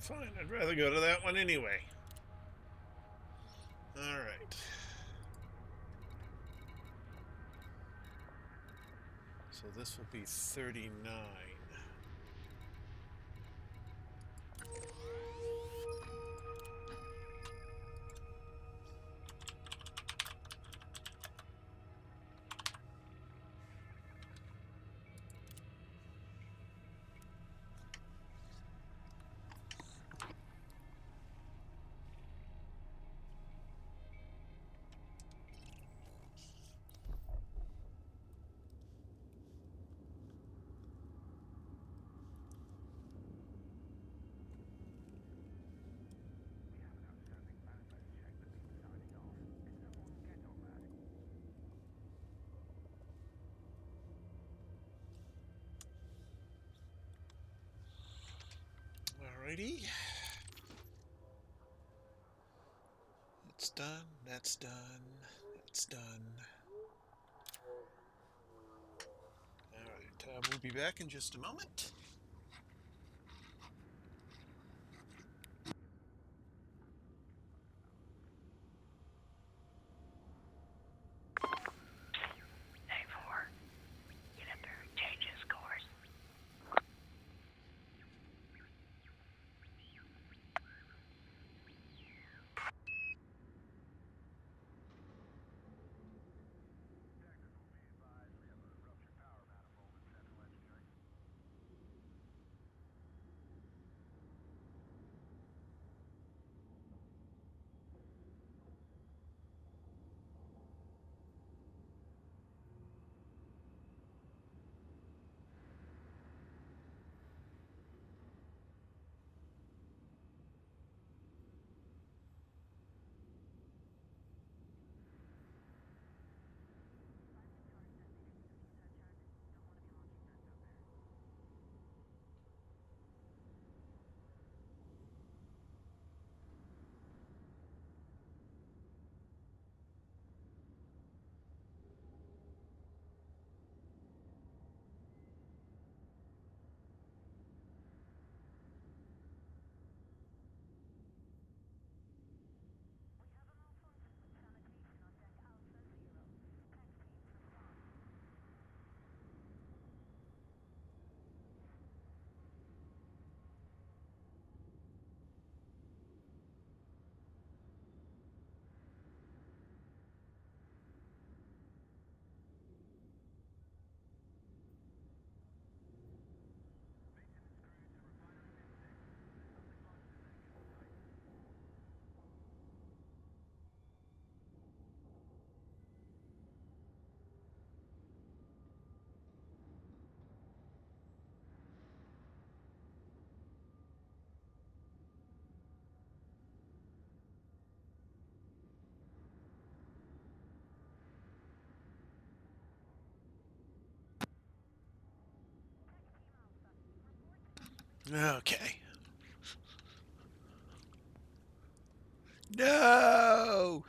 Fine, I'd rather go to that one anyway. Alright. So this will be 39. Alrighty. It's done, that's done, that's done. Alright, we'll be back in just a moment. Get up there and change his course. Okay. No!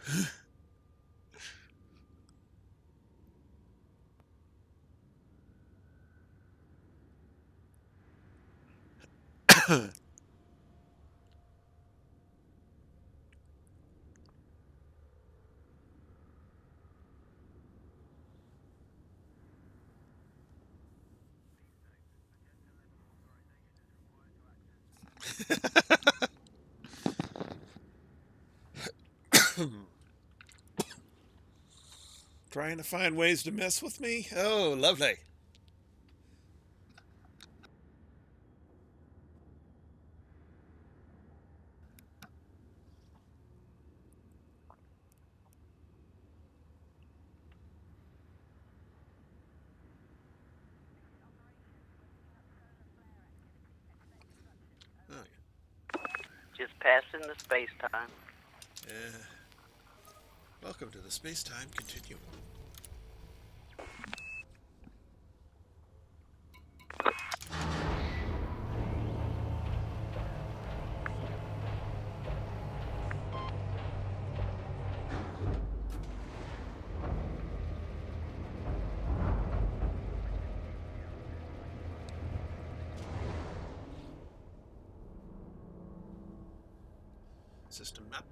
Trying to find ways to mess with me? Oh, lovely. Oh, Just passing the space time. yeah. Welcome to the space-time continuum. System map.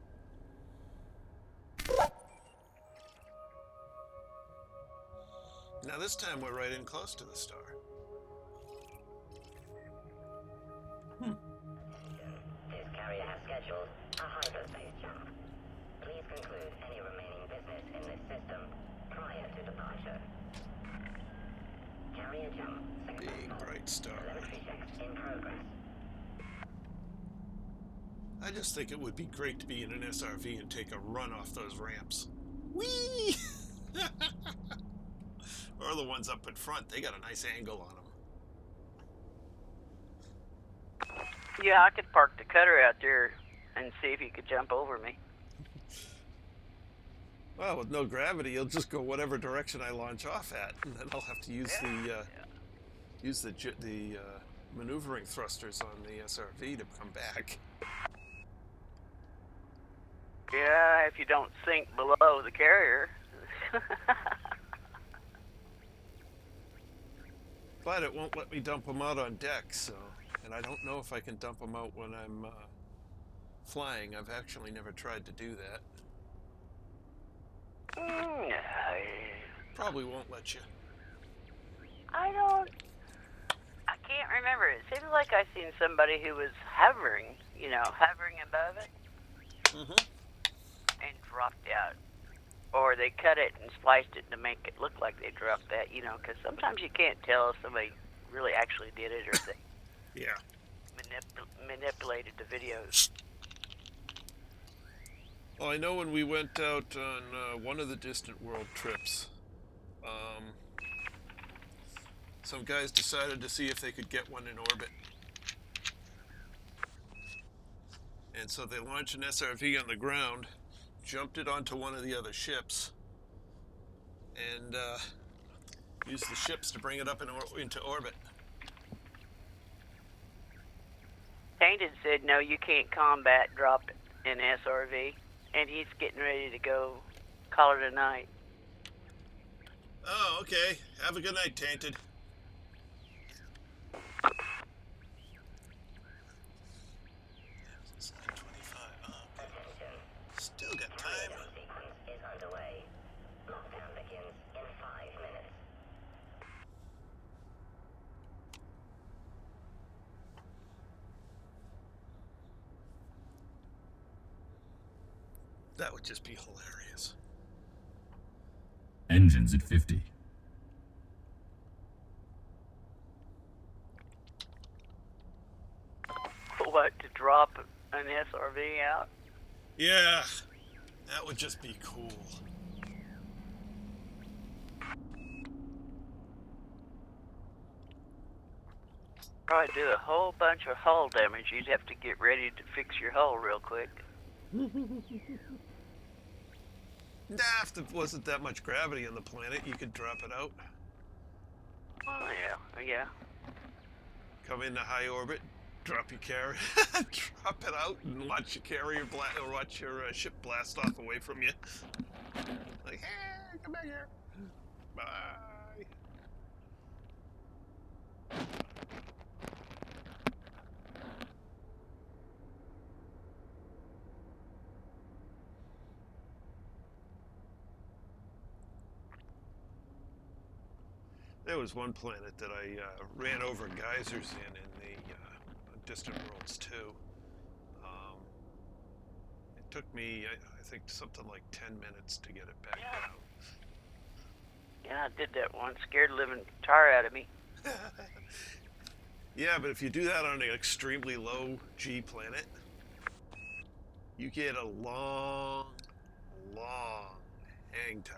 Now this time we're right in close to the star. This carrier has scheduled a hyperspace jump. Please conclude any remaining business in this system prior to departure. Carrier jump Big successful. bright star. Telemetry checks in progress. I just think it would be great to be in an SRV and take a run off those ramps. Whee! Or the ones up in front, they got a nice angle on them. Yeah, I could park the cutter out there and see if you could jump over me. Well, with no gravity, you'll just go whatever direction I launch off at, and then I'll have to use the maneuvering thrusters on the SRV to come back. Yeah, if you don't sink below the carrier. But it won't let me dump them out on deck, so... And I don't know if I can dump them out when I'm flying. I've actually never tried to do that. Probably won't let you. I can't remember. It seems like I seen somebody who was hovering above it and dropped out. Or they cut it and spliced it to make it look like they dropped that, because sometimes you can't tell if somebody really actually did it or if they Yeah. manipulated the videos. Well, I know when we went out on one of the distant world trips, some guys decided to see if they could get one in orbit. And so they launched an SRV on the ground, jumped it onto one of the other ships, and used the ships to bring it up into orbit. Tainted said, no, you can't combat drop an SRV, and he's getting ready to go call it a night. Oh, okay. Have a good night, Tainted. It's 9:25. Oh, okay. Still got time. Countdown sequence is underway. Lockdown begins in 5 minutes. That would just be hilarious. Engines at 50. What, to drop an SRV out? Yeah, that would just be cool. Probably do a whole bunch of hull damage. You'd have to get ready to fix your hull real quick. Nah, if there wasn't that much gravity on the planet, you could drop it out. Oh, yeah. Come into high orbit, Drop your carrier, drop it out, and watch your carrier or watch your ship blast off away from you. Like, hey, come back here. Bye. There was one planet that I ran over geysers in the Distant Worlds 2. It took me, I think, something like 10 minutes to get it back down. Yeah, I did that once. Scared the living tar out of me. Yeah, but if you do that on an extremely low G planet, you get a long hang time.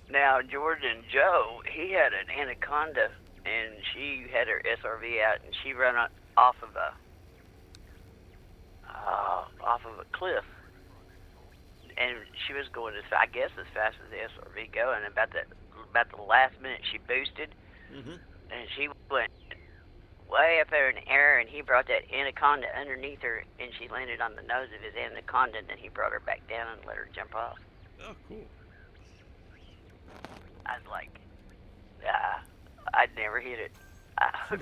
Now, Jordan Joe, he had an anaconda, and she had her SRV out, and she ran off of a cliff, and she was going as I guess as fast as the SRV go, and about the last minute she boosted, and she went way up there in the air, and he brought that anaconda underneath her, and she landed on the nose of his anaconda, and then he brought her back down and let her jump off. Oh, cool. I was like, I'd never hit it. On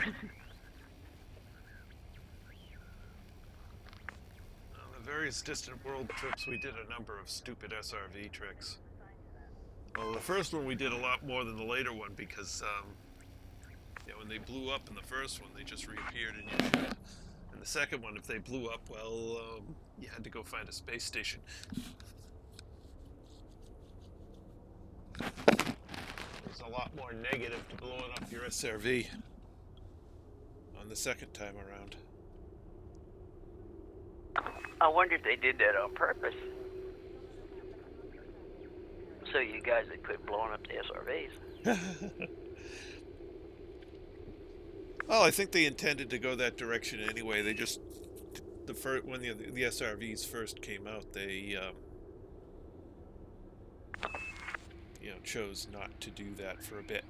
the various Distant World trips, we did a number of stupid SRV tricks. Well, the first one we did a lot more than the later one because when they blew up in the first one, they just reappeared in your ship. And the second one, if they blew up, well, you had to go find a space station. There's a lot more negative to blowing up your SRV on the second time around. I wonder if they did that on purpose, so you guys would quit blowing up the SRVs. Well, I think they intended to go that direction anyway. They just when the SRVs first came out, they chose not to do that for a bit.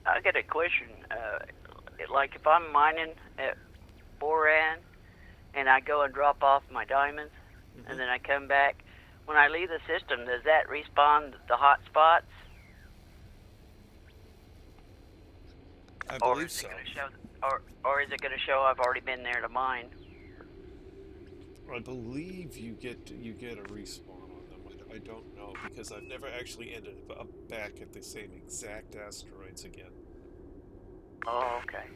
I got a question. Like if I'm mining at Boran and I go and drop off my diamonds, and then I come back, when I leave the system, does that respawn the hot spots? I believe so. Or is it going to show I've already been there to mine? I believe you get a respawn on them. I don't know because I've never actually ended up back at the same exact asteroids again. Oh, okay.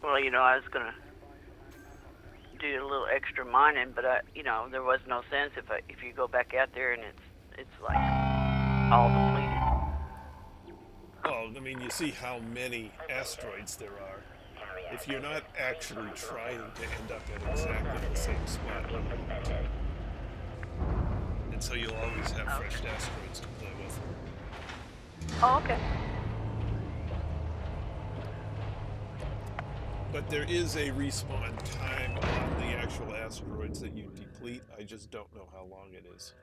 Well, I was gonna do a little extra mining, but there was no sense if you go back out there and it's like all depleted. Well, I mean, you see how many asteroids there are. If you're not actually trying to end up at exactly the same spot, and so you'll always have fresh asteroids to play with. Oh, okay. But there is a respawn time on the actual asteroids that you deplete. I just don't know how long it is.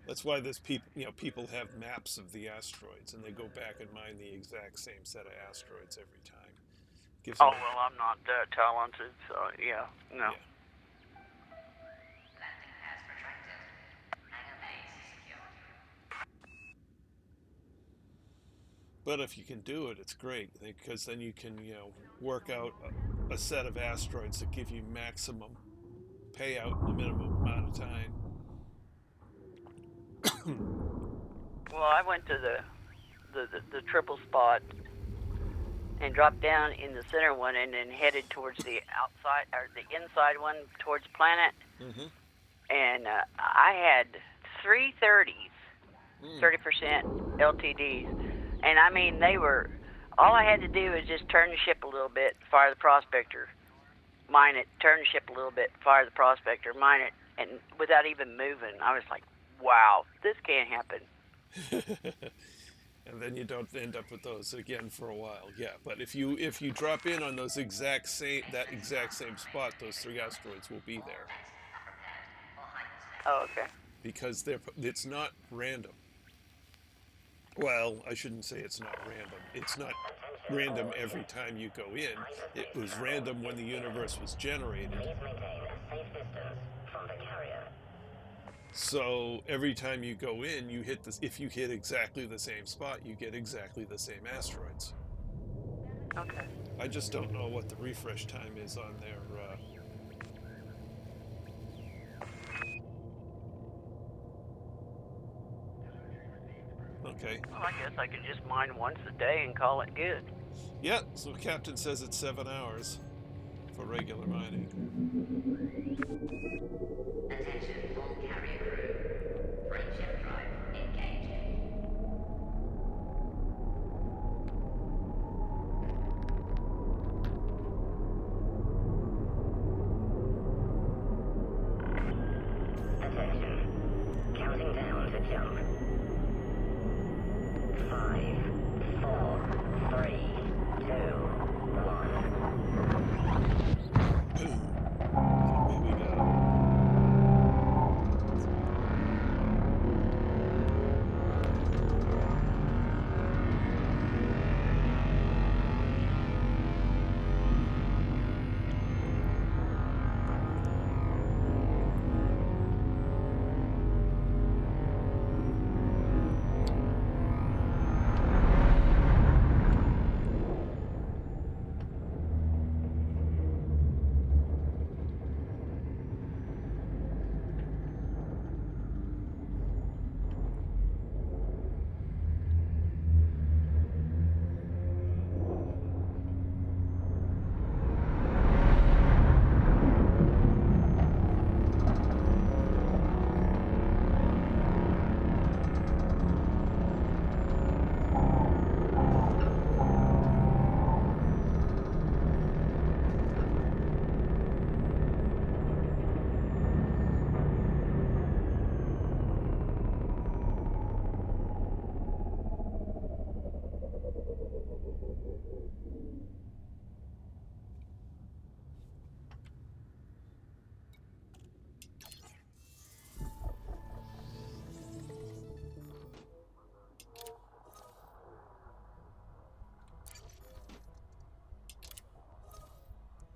That's why there's people have maps of the asteroids, and they go back and mine the exact same set of asteroids every time. Well, I'm not that talented, so yeah, no. Yeah. But if you can do it, it's great, because then you can, work out a set of asteroids that give you maximum payout in the minimum amount of time. Well, I went to the triple spot and dropped down in the center one and then headed towards the outside or the inside one towards the planet. Mm-hmm. And I had 330s, 30% LTDs, and I mean they were. All I had to do was just turn the ship a little bit, fire the prospector, mine it, turn the ship a little bit, fire the prospector, mine it, and without even moving, I was like, wow, this can't happen. And then you don't end up with those again for a while. Yeah, but if you drop in on those exact same spot, those 3 asteroids will be there Oh, okay. because it's not random. Well, I shouldn't say it's not random. It's not random every time you go in. It was random when the universe was generated. Please maintain a safe distance from the carrier. So every time you go in, you hit this. If you hit exactly the same spot, you get exactly the same asteroids. Okay. I just don't know what the refresh time is on their. Okay. Well, I guess I could just mine once a day and call it good. Yeah. So Captain says it's 7 hours for regular mining. Attention, all carrier crew. Friendship drive engaged. Attention. Counting down to jump. 5, 4, 3, 2, 1. Boom. And away we go.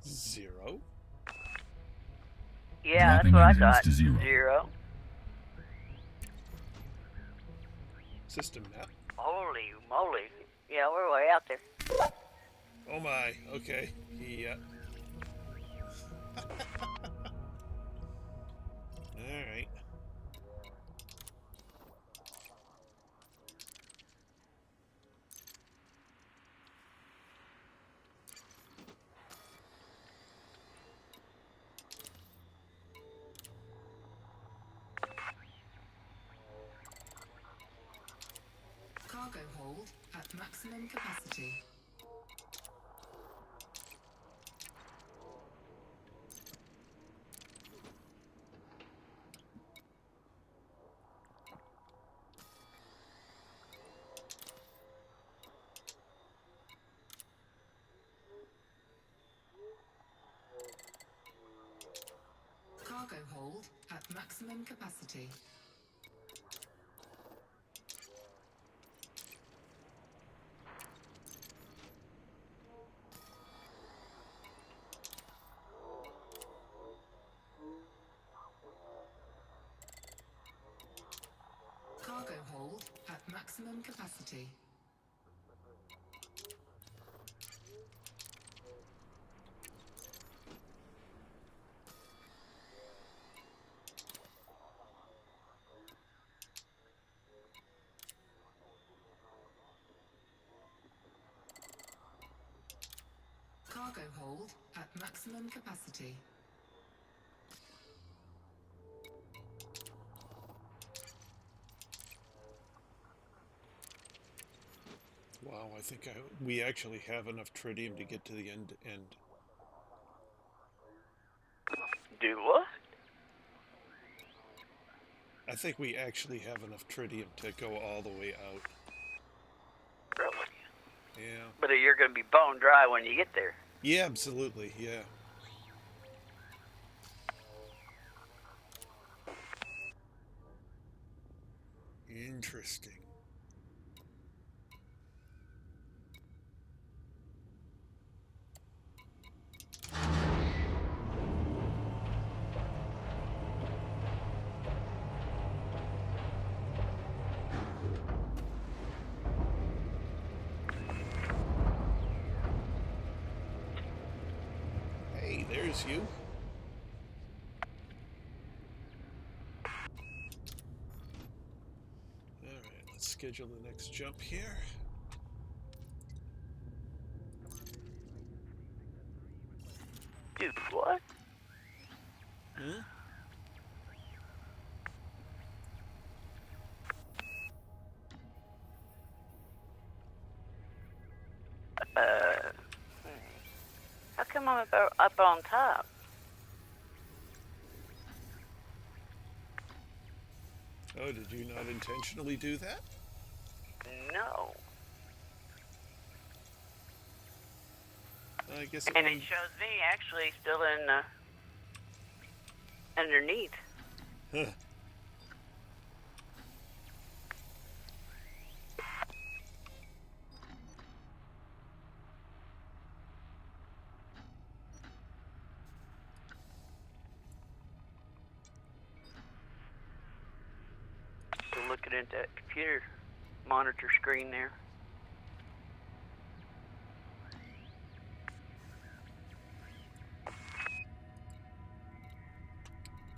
Zero. Yeah, Dropping that's what I engines thought. to 0. 0. System map. Holy moly. Yeah, we're way out there. Oh my. Okay. Yeah. All right. Cargo hold at maximum capacity. Cargo hold at maximum capacity. Cargo hold at maximum capacity. Cargo hold at maximum capacity. Wow, I think we actually have enough tritium to get to the end. Do what? I think we actually have enough tritium to go all the way out. Really? Yeah. But you're going to be bone dry when you get there. Yeah, absolutely. Yeah. Interesting. Hey, there's you. All right, let's schedule the next jump here. Dude, what? Hmm? How come I'm up on top? Oh, did you not intentionally do that? No. I guess And it shows me actually still in underneath. Huh. Still looking at that computer monitor screen there.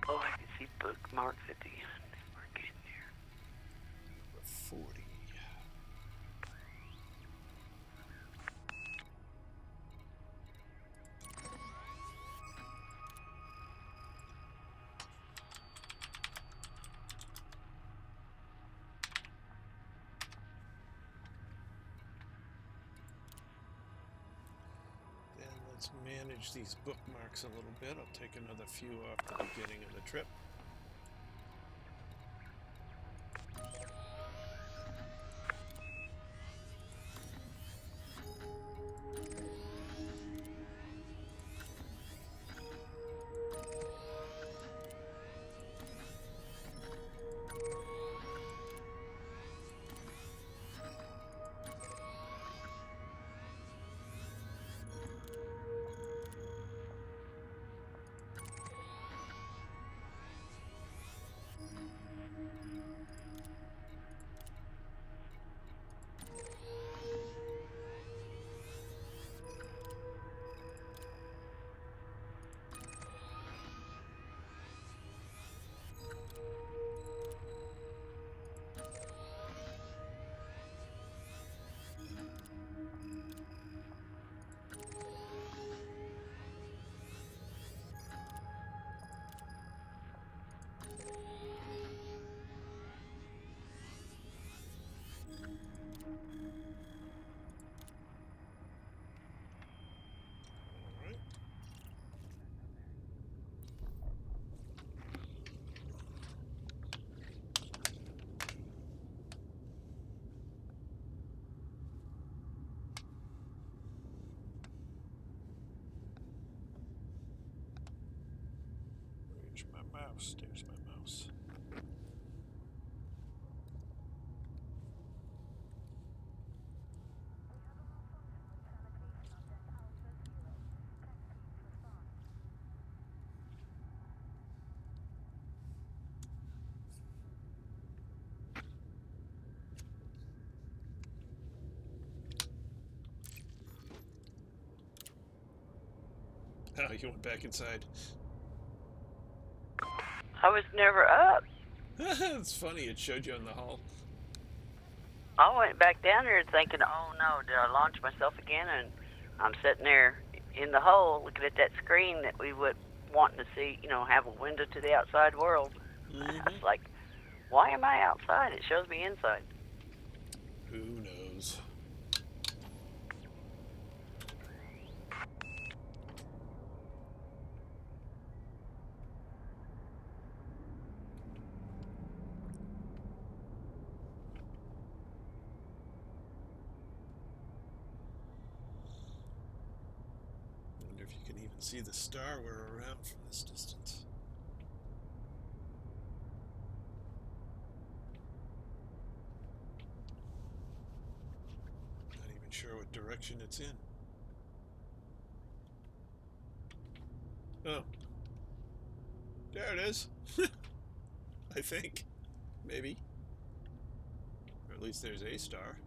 Oh, I can see bookmarks at the end. We're getting there. 40. Then let's manage these bookmarks a little bit. I'll take another few off the beginning of the trip. Where's my mouse? There's my mouse. Oh, you went back inside. I was never up. It's funny, it showed you in the hall. I went back down there thinking, oh no, did I launch myself again? And I'm sitting there in the hole looking at that screen that we would want to see, have a window to the outside world. I was like, why am I outside? It shows me inside. Who knows? Wonder if you can even see the star we're around from this distance. Not even sure what direction it's in. Oh. There it is. I think. Maybe. Or at least there's a star.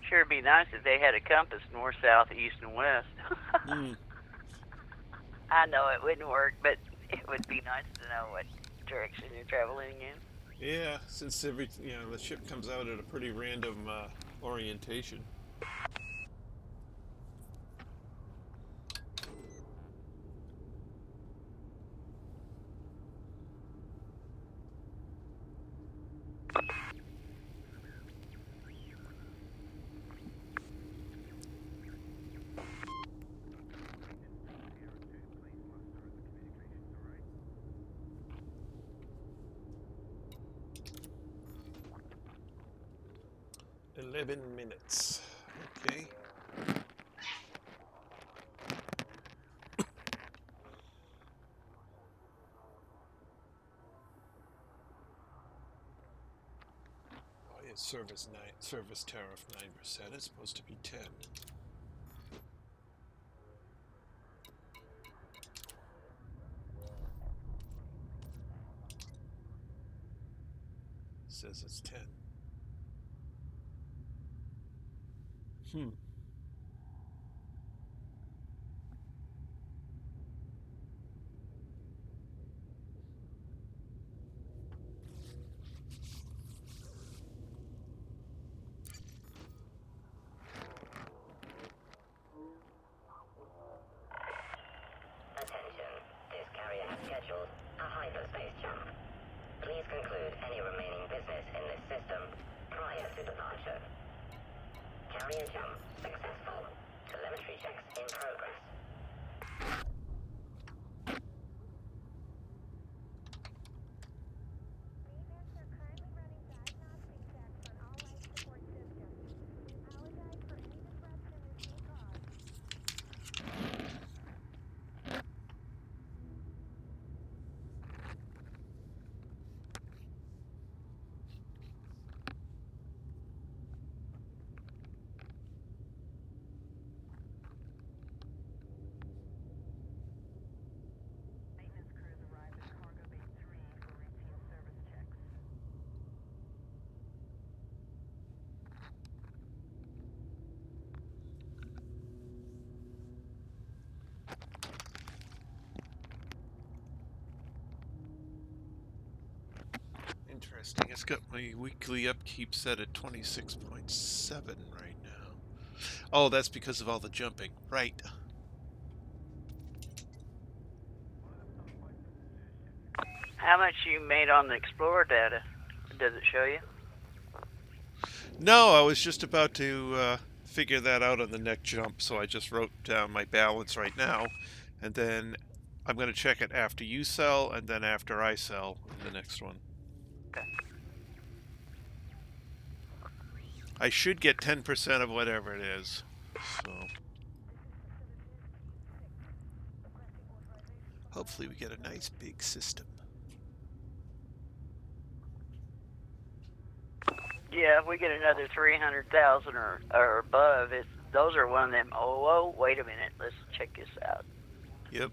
Sure would be nice if they had a compass north, south, east, and west. I know it wouldn't work, but it would be nice to know what direction you're traveling in. Yeah, since the ship comes out at a pretty random orientation. $11. Okay. Oh, yeah, service tariff 9%. It's supposed to be 10. Says it's 10. Attention, this carrier has scheduled a hyperspace jump. Please conclude any remaining business in this system prior to departure. Carrier jump successful. Telemetry checks in progress. Interesting. It's got my weekly upkeep set at 26.7 right now. Oh, that's because of all the jumping. Right. How much you made on the Explorer data? Does it show you? No, I was just about to figure that out on the next jump, so I just wrote down my balance right now, and then I'm going to check it after you sell, and then after I sell in the next one. Okay. I should get 10% of whatever it is, so hopefully we get a nice big system. Yeah, if we get another 300,000 or above, those are one of them. Oh, wait a minute. Let's check this out. Yep.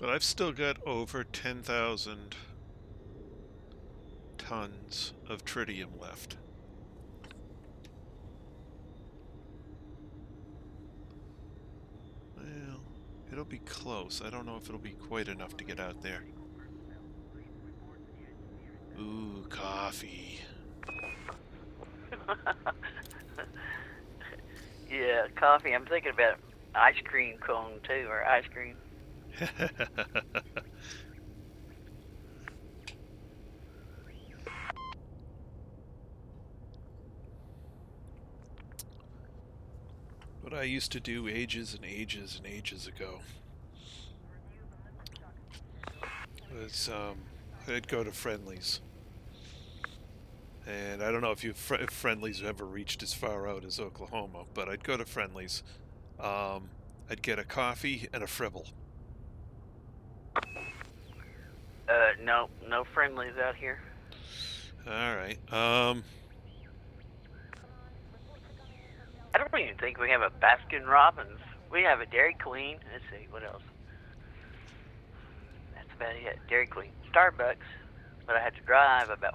But I've still got over 10,000 tons of tritium left. Well, it'll be close. I don't know if it'll be quite enough to get out there. Ooh, coffee. Yeah, coffee. I'm thinking about ice cream cone too, or ice cream. What I used to do ages and ages and ages ago was I'd go to Friendly's. And I don't know if if Friendly's have ever reached as far out as Oklahoma, but I'd go to Friendly's. I'd get a coffee and a fribble. No friendlies out here. All right. I don't even think we have a Baskin Robbins. We have a Dairy Queen. Let's see, what else? That's about it. Dairy Queen. Starbucks. But I had to drive about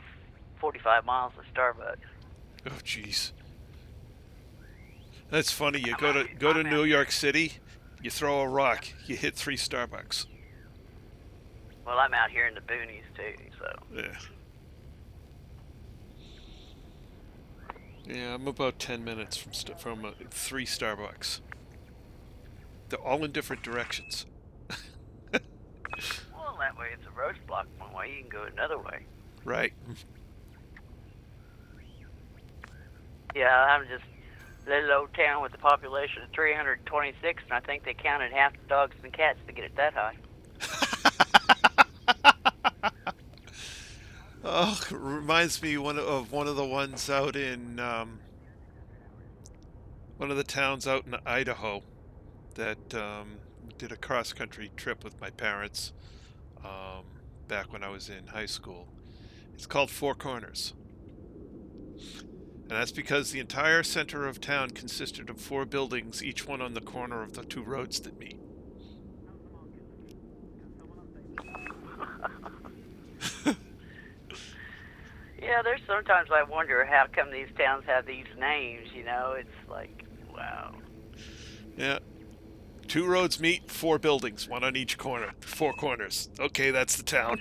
45 miles to Starbucks. Oh, jeez. That's funny. You go to New York City, you throw a rock, you hit 3 Starbucks. Well, I'm out here in the boonies too, so. Yeah. Yeah, I'm about 10 minutes from 3 Starbucks. They're all in different directions. Well, that way it's a road block one way. You can go another way. Right. Yeah, I'm just a little old town with a population of 326, and I think they counted half the dogs and cats to get it that high. Oh, it reminds me of one of the ones out in one of the towns out in Idaho that did a cross-country trip with my parents back when I was in high school. It's called Four Corners. And that's because the entire center of town consisted of 4 buildings, each one on the corner of the 2 roads that meet. Yeah, there's sometimes I wonder how come these towns have these names, you know? It's like, wow. Yeah. 2 roads meet, 4 buildings, 1 on each corner. 4 corners. Okay, that's the town.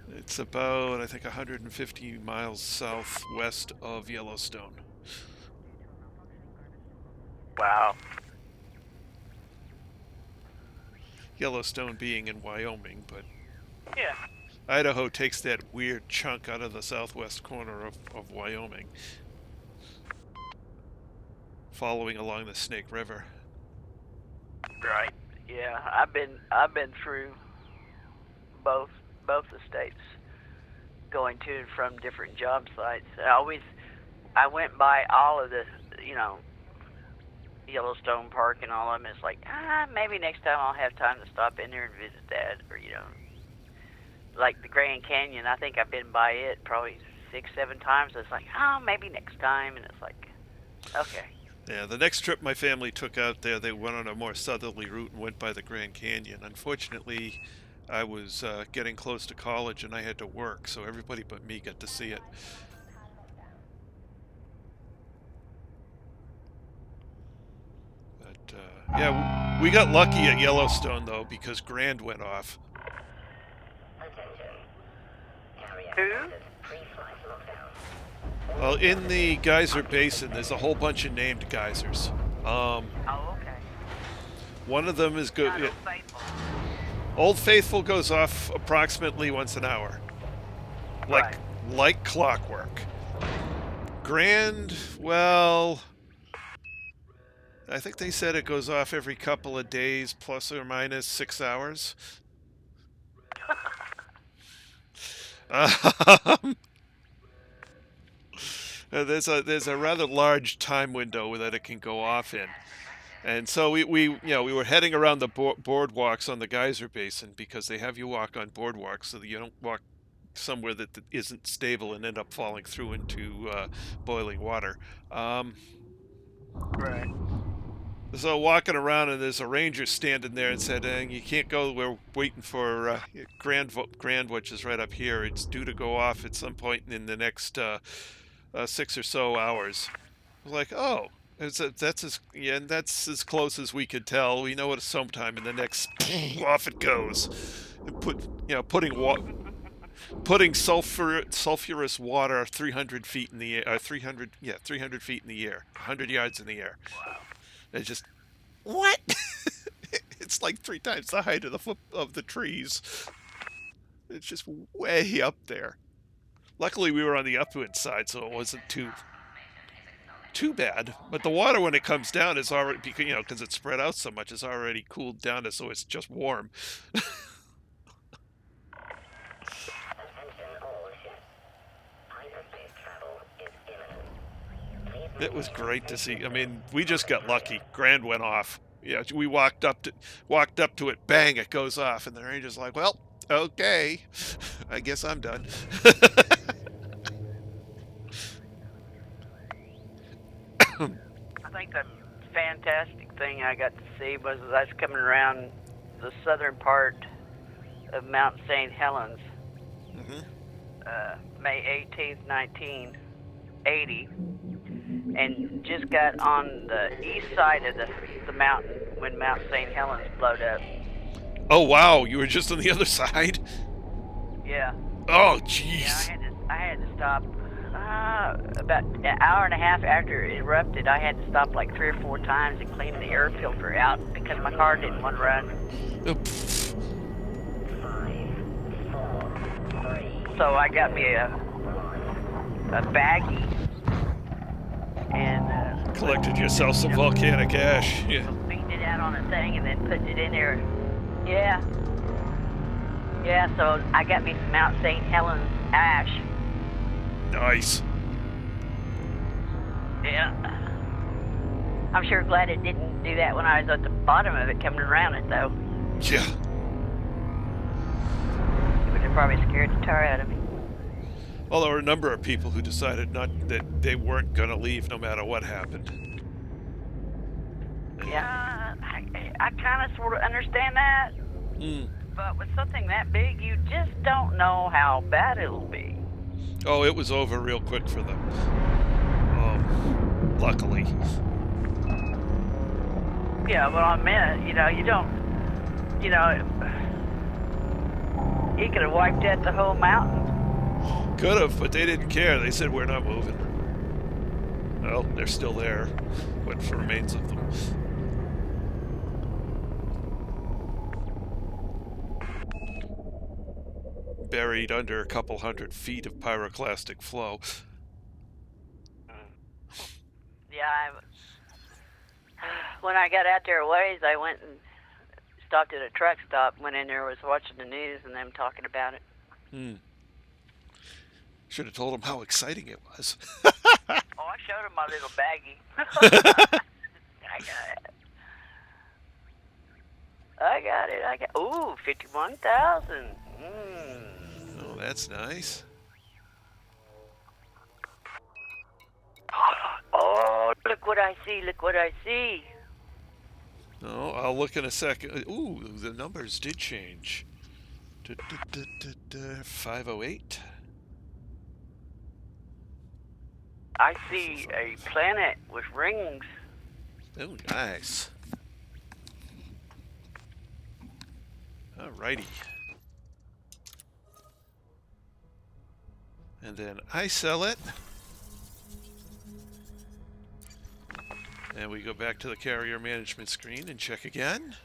It's about, I think, 150 miles southwest of Yellowstone. Wow. Yellowstone being in Wyoming, but Yeah. Idaho takes that weird chunk out of the southwest corner of Wyoming, following along the Snake River. Right. Yeah, I've been through both the states, going to and from different job sites. I went by all of the, you know, Yellowstone Park and all of them. It's like, maybe next time I'll have time to stop in there and visit that, or you know, like the Grand Canyon. I think I've been by it probably 6-7 times. It's like, maybe next time, and it's like, okay. Yeah, the next trip my family took out there, they went on a more southerly route and went by the Grand Canyon. Unfortunately, I was getting close to college and I had to work, so everybody but me got to see it. But, yeah, we got lucky at Yellowstone, though, because Grand went off. Who? Well, in the geyser basin, there's a whole bunch of named geysers. Oh, okay. One of them is good. Not Old Faithful. Old Faithful goes off approximately once an hour, like clockwork. Grand, well, I think they said it goes off every couple of days, plus or minus 6 hours. There's a rather large time window that it can go off in, and so we were heading around the boardwalks on the geyser basin, because they have you walk on boardwalks so that you don't walk somewhere that isn't stable and end up falling through into boiling water. Right. So walking around, and there's a ranger standing there and said, "You can't go. We're waiting for Grand, which is right up here. It's due to go off at some point in the next 6 or so hours." I was like, "Oh, and that's as close as we could tell. We know it's sometime in the next." Off it goes, and putting sulfurous water 300 feet in the air, 300 feet in the air, 100 yards in the air. It's just what? It's like 3 times the height of the trees. It's just way up there. Luckily, we were on the upwind side, so it wasn't too bad. But the water, when it comes down, is already, because it's spread out so much, it's already cooled down, so it's just warm. It was great to see. I mean, we just got lucky. Grand went off. Yeah, we walked up to it. Bang! It goes off, and the ranger's like, "Well, okay, I guess I'm done." I think the fantastic thing I got to see was I was coming around the southern part of Mount St. Helens, May 18th, 1980, and just got on the east side of the mountain when Mount St. Helens blowed up. Oh wow, you were just on the other side? Yeah. Oh jeez. Yeah, I had to stop. About an hour and a half after it erupted, I had to stop like 3 or 4 times and clean the air filter out because my car didn't want to run. So I got me a baggie and collected yourself some volcanic ash. Yeah. Beating it out on a thing and then putting it in there. Yeah. Yeah, so I got me some Mount St. Helens ash. Nice. Yeah. I'm sure glad it didn't do that when I was at the bottom of it coming around it, though. Yeah. It would have probably scared the tar out of me. Well, there were a number of people who decided that they weren't going to leave no matter what happened. Yeah, I kind of sort of understand that. But with something that big, you just don't know how bad it'll be. Oh, it was over real quick for them. Luckily. Yeah, well, I meant, you don't, he could have wiped out the whole mountain. Could have, but they didn't care. They said, "We're not moving." Well, they're still there. What remains of them. Buried under a couple 100 feet of pyroclastic flow. Yeah, when I got out there a ways, I went and stopped at a truck stop, went in there, was watching the news and them talking about it. Should have told them how exciting it was. Oh, I showed him my little baggie. I got it. Ooh, 51,000. Oh, that's nice. Oh, look what I see. Oh, I'll look in a second. Ooh, the numbers did change. 508. I see a planet with rings. Oh, nice. Alrighty. And then I sell it. And we go back to the carrier management screen and check again.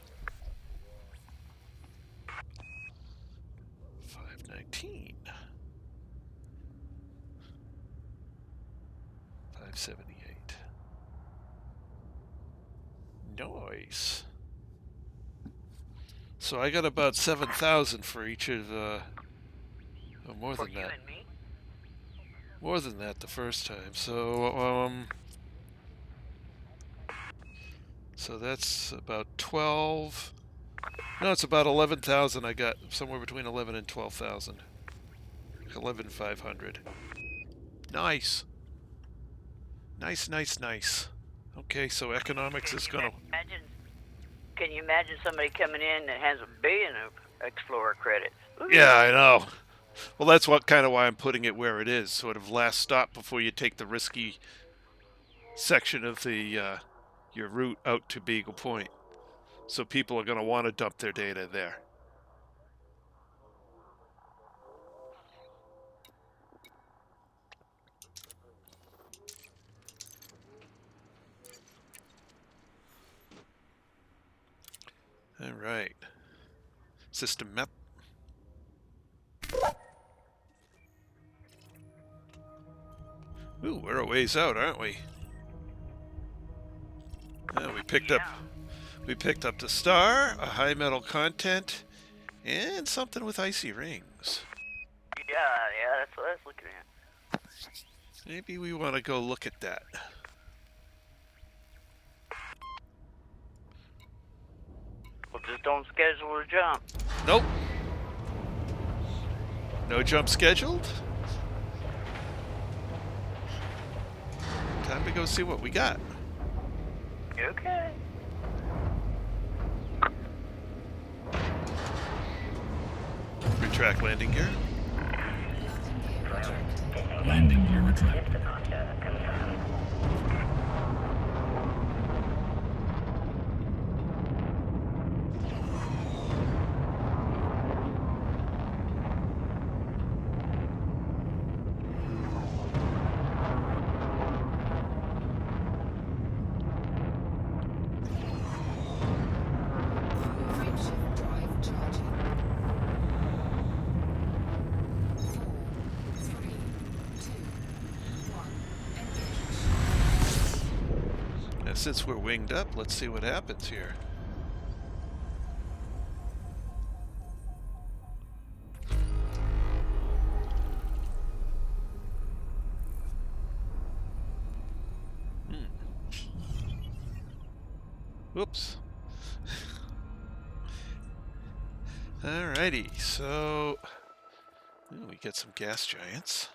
519. 578. Nice. So I got about 7,000 for each of the... Oh, more than that. More than that the first time. So that's about 12. No, it's about 11,000. I got somewhere between 11 and 12,000. 11,500. Nice. Nice. Okay, so economics is going to... Can you imagine somebody coming in that has 1 billion of Explorer credits? Ooh. Yeah, I know. Well, that's what kind of why I'm putting it where it is, sort of last stop before you take the risky section of the your route out to Beagle Point. So people are going to want to dump their data there. All right. System map. Ooh, we're a ways out, aren't we? We picked up the star, a high metal content, and something with icy rings. Yeah, that's what I was looking at. Maybe we want to go look at that. Well, just don't schedule a jump. Nope. No jump scheduled. Time to go see what we got. Okay. Retract landing gear. Landing gear retracted. Departure confirmed. Frameshift drive charging. 4, 3, 2, 1. Engage. Now, since we're winged up, let's see what happens here. Whoops. Alrighty, so we get some gas giants.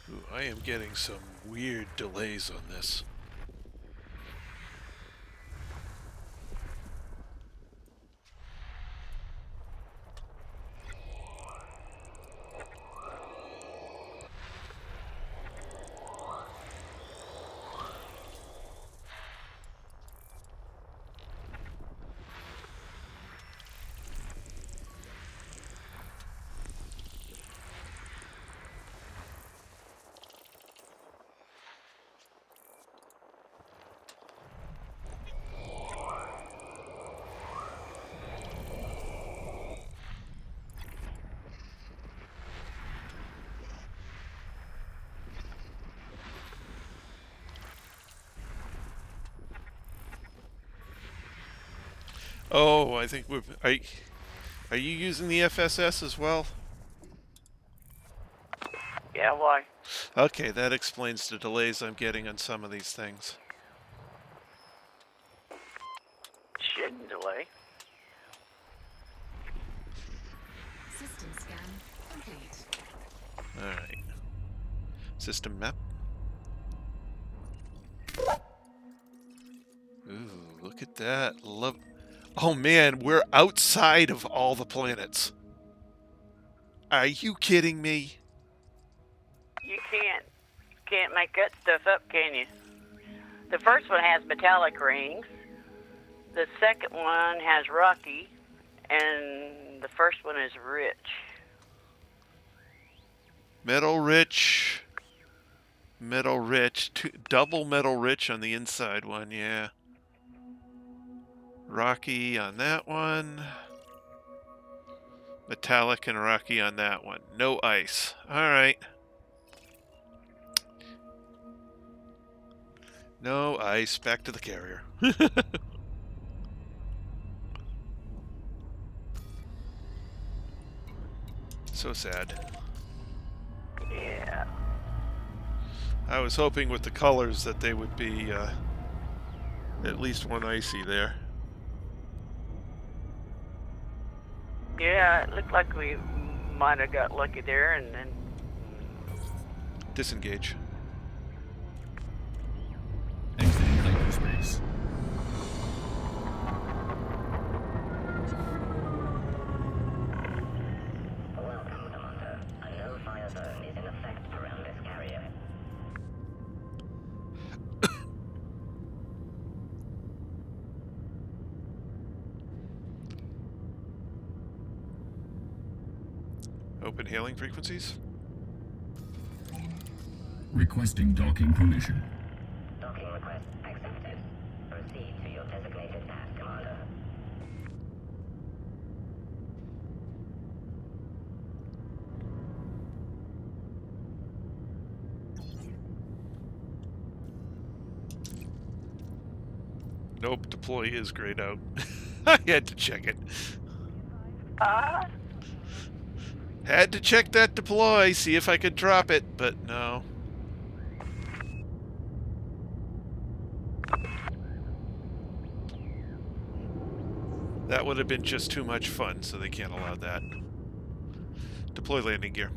Ooh, I am getting some weird delays on this. Oh, I think we're... Are you using the FSS as well? Yeah, why? Okay, that explains the delays I'm getting on some of these things. Shouldn't delay. System scan complete. Alright. System map. Ooh, look at that. Love... Oh man, we're outside of all the planets. Are you kidding me? You can't make that stuff up, can you? The first one has metallic rings. The second one has rocky, and the first one is rich. Metal rich. Metal rich. Double metal rich on the inside one, yeah. Rocky on that one. Metallic and rocky on that one. No ice. Alright. No ice. Back to the carrier. So sad. Yeah. I was hoping with the colors that they would be at least one icy there. Yeah, it looked like we might have got lucky there, and then Disengage. Exiting hyperspace. Welcome, Commander. A no-fire zone is in effect around this carrier. Open hailing frequencies. Requesting docking permission. Docking request accepted. Proceed to your designated path, Commander. Nope, deploy is grayed out. I had to check it. Had to check that deploy, see if I could drop it, but no. That would have been just too much fun, so they can't allow that. Deploy landing gear.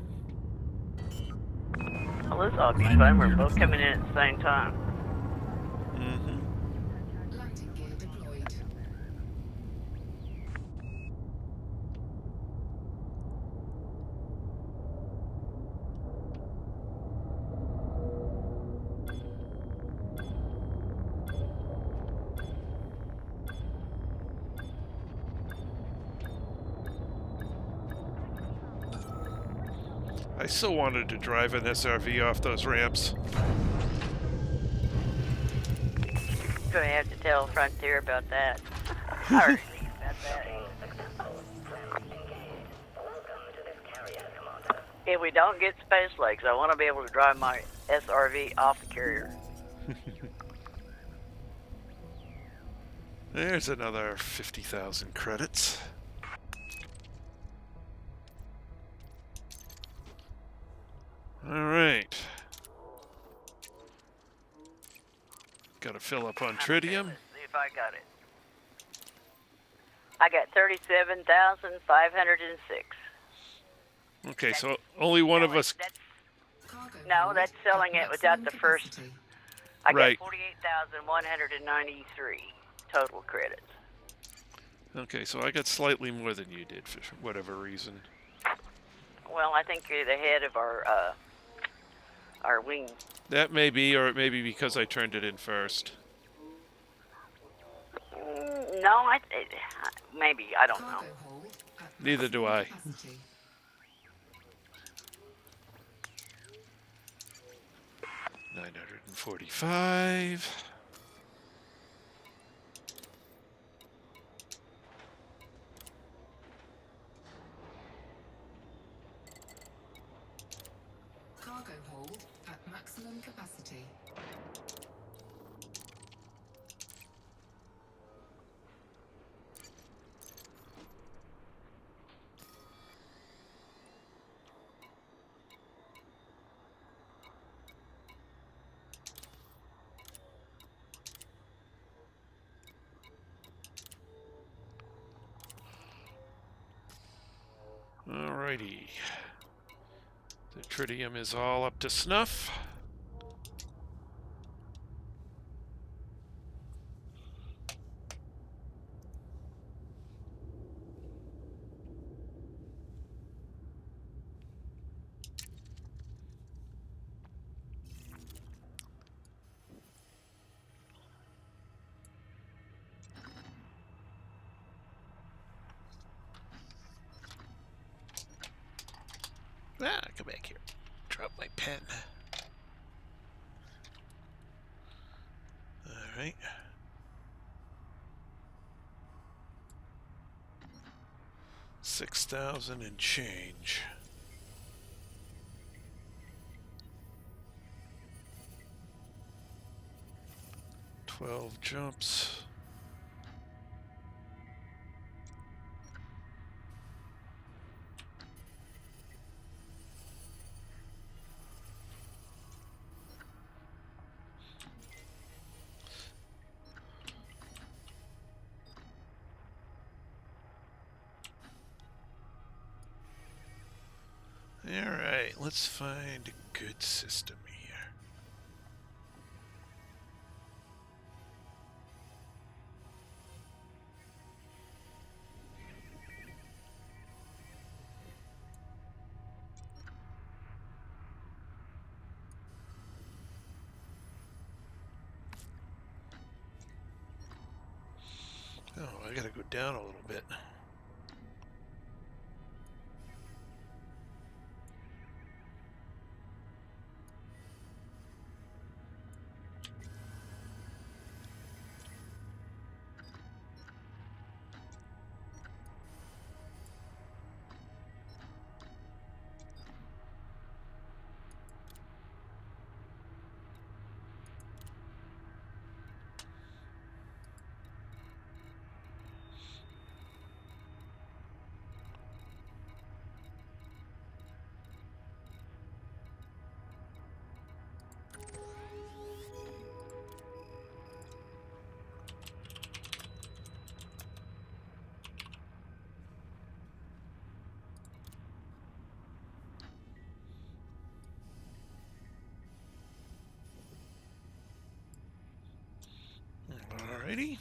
well, this ought to be fun. We're both coming in at the same time. Mm-hmm. Landing gear deployed. I so wanted to drive an SRV off those ramps. Gonna have to tell Frontier about that. I already knew about that. Successful. Flaps engaged. Welcome to this carrier, Commander. If we don't get space legs, I want to be able to drive my SRV off the carrier. There's another 50,000 credits. All right. Got to fill up on tritium. Let's see if I got it. I got 37,506. Okay, so only one of us. Cargo No, hold that's selling at it without maximum the first. capacity. I got Right. 48,193 total credits. Okay, so I got slightly more than you did for whatever reason. Well, I think you're the head of our wing. That may be, or it may be because I turned it in first. No, maybe, I don't know. Cargo hold at Neither do I. maximum capacity. 945. Cargo hold at maximum capacity. Alrighty. The tritium is all up to snuff. Come back here. Drop my pen. Alright. $6,000 and change. $12 jumps. let's find a good system here. Oh, I gotta go down a little bit. Alrighty.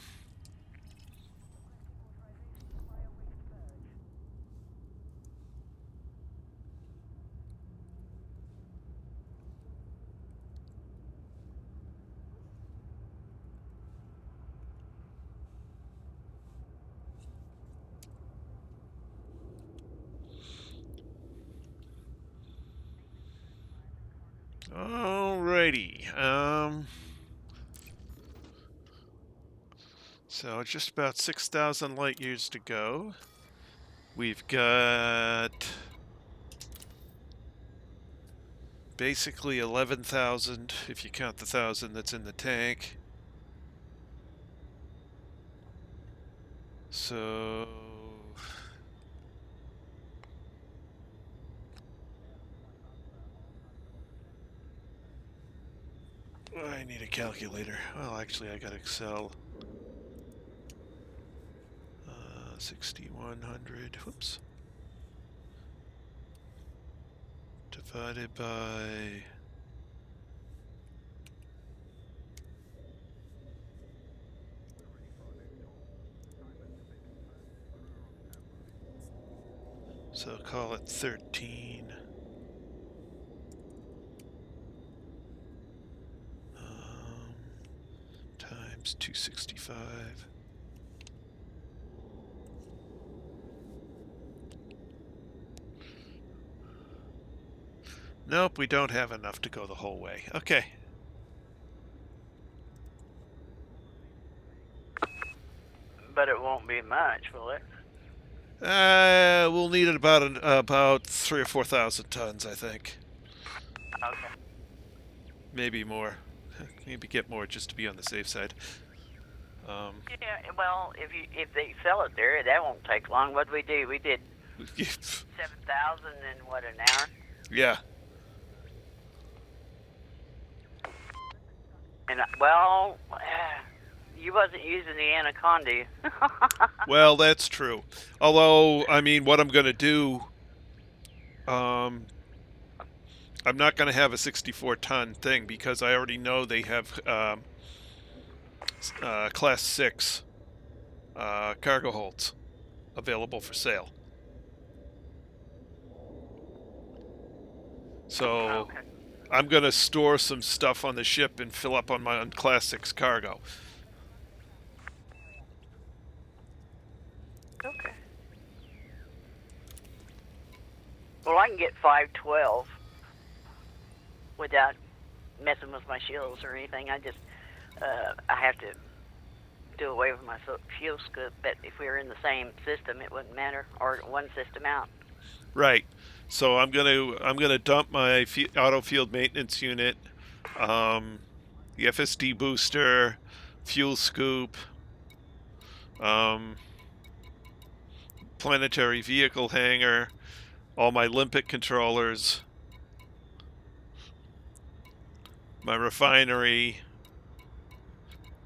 Alrighty. So just about 6,000 light years to go. We've got basically 11,000 if you count the 1,000 that's in the tank. So I need a calculator. Well, actually, I got Excel. 6,100. Whoops. Divided by. So call it 13. Times 265. Nope, we don't have enough to go the whole way. Okay. But it won't be much, will it? We'll need about 3,000 or 4,000 tons, I think. Okay. Maybe more. Maybe get more just to be on the safe side. Yeah. Well, if they sell it there, that won't take long. What did we do? We did 7,000 in what, an hour? Yeah. And well, you wasn't using the Anaconda. Well, that's true. Although, I mean, what I'm going to do, I'm not going to have a 64-ton thing because I already know they have Class 6 cargo holds available for sale. So Okay. I'm going to store some stuff on the ship and fill up on my Class 6 cargo. Okay. Well, I can get 512 without messing with my shields or anything. I just, I have to do away with my fuel scoop. But if we were in the same system, it wouldn't matter, or one system out. Right. So I'm gonna dump my auto field maintenance unit, the FSD booster, fuel scoop, planetary vehicle hangar, all my limpet controllers, my refinery,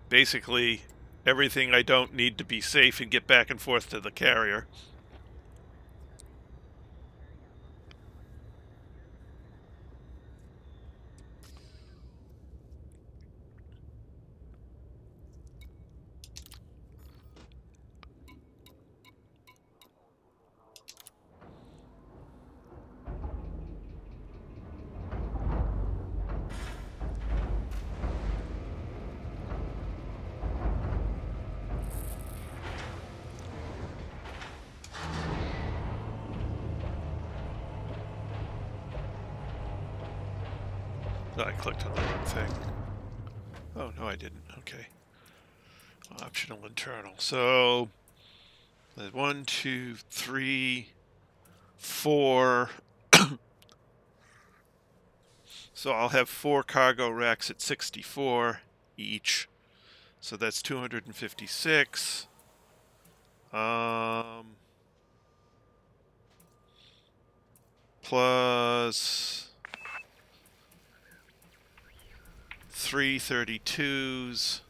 basically everything I don't need to be safe and get back and forth to the carrier. I clicked on the wrong thing. Oh, no, I didn't. Okay. Optional internal. So, 1, 2, 3, 4. So I'll have 4 cargo racks at 64 each. So that's 256. Plus 3 32s.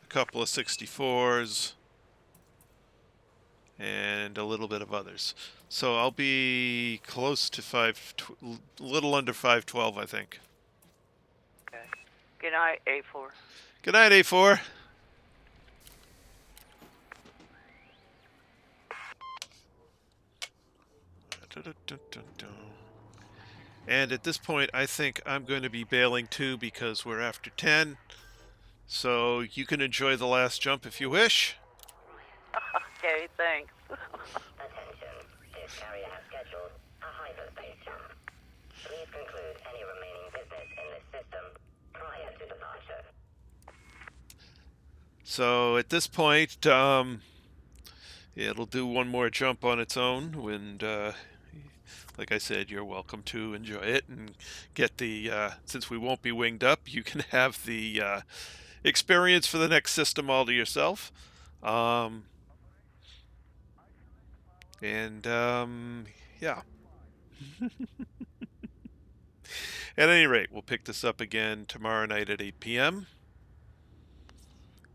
A couple of 64s. And a little bit of others. So I'll be close to a little under 512, I think. Okay. Good night, A4. Good night, A4. And at this point, I think I'm going to be bailing too because we're after 10. So you can enjoy the last jump if you wish. Okay, thanks. Attention, this carrier has scheduled a hyperspace jump. Please conclude any remaining business in this system prior to departure. So at this point, it'll do one more jump on its own. And like I said, you're welcome to enjoy it and get the, since we won't be winged up, you can have the experience for the next system all to yourself. Yeah. At any rate, we'll pick this up again tomorrow night at 8 p.m.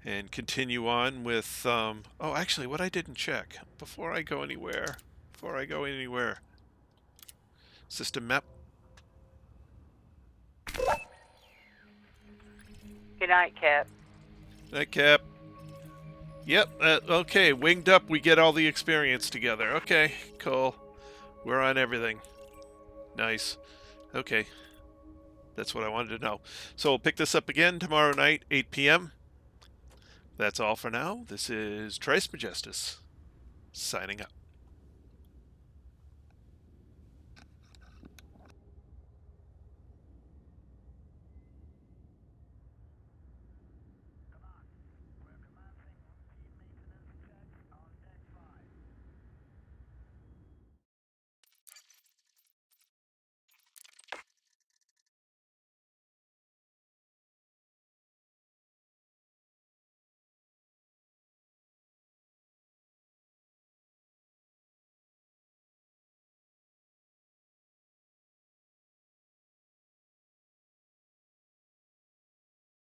and continue on with, oh, actually, what I didn't check before I go anywhere, system map. Good night, Cap. Night, Cap. Yep, okay, winged up, we get all the experience together. Okay, cool. We're on everything. Nice. Okay. That's what I wanted to know. So we'll pick this up again tomorrow night, 8 p.m. That's all for now. This is Trice Majestus, signing up.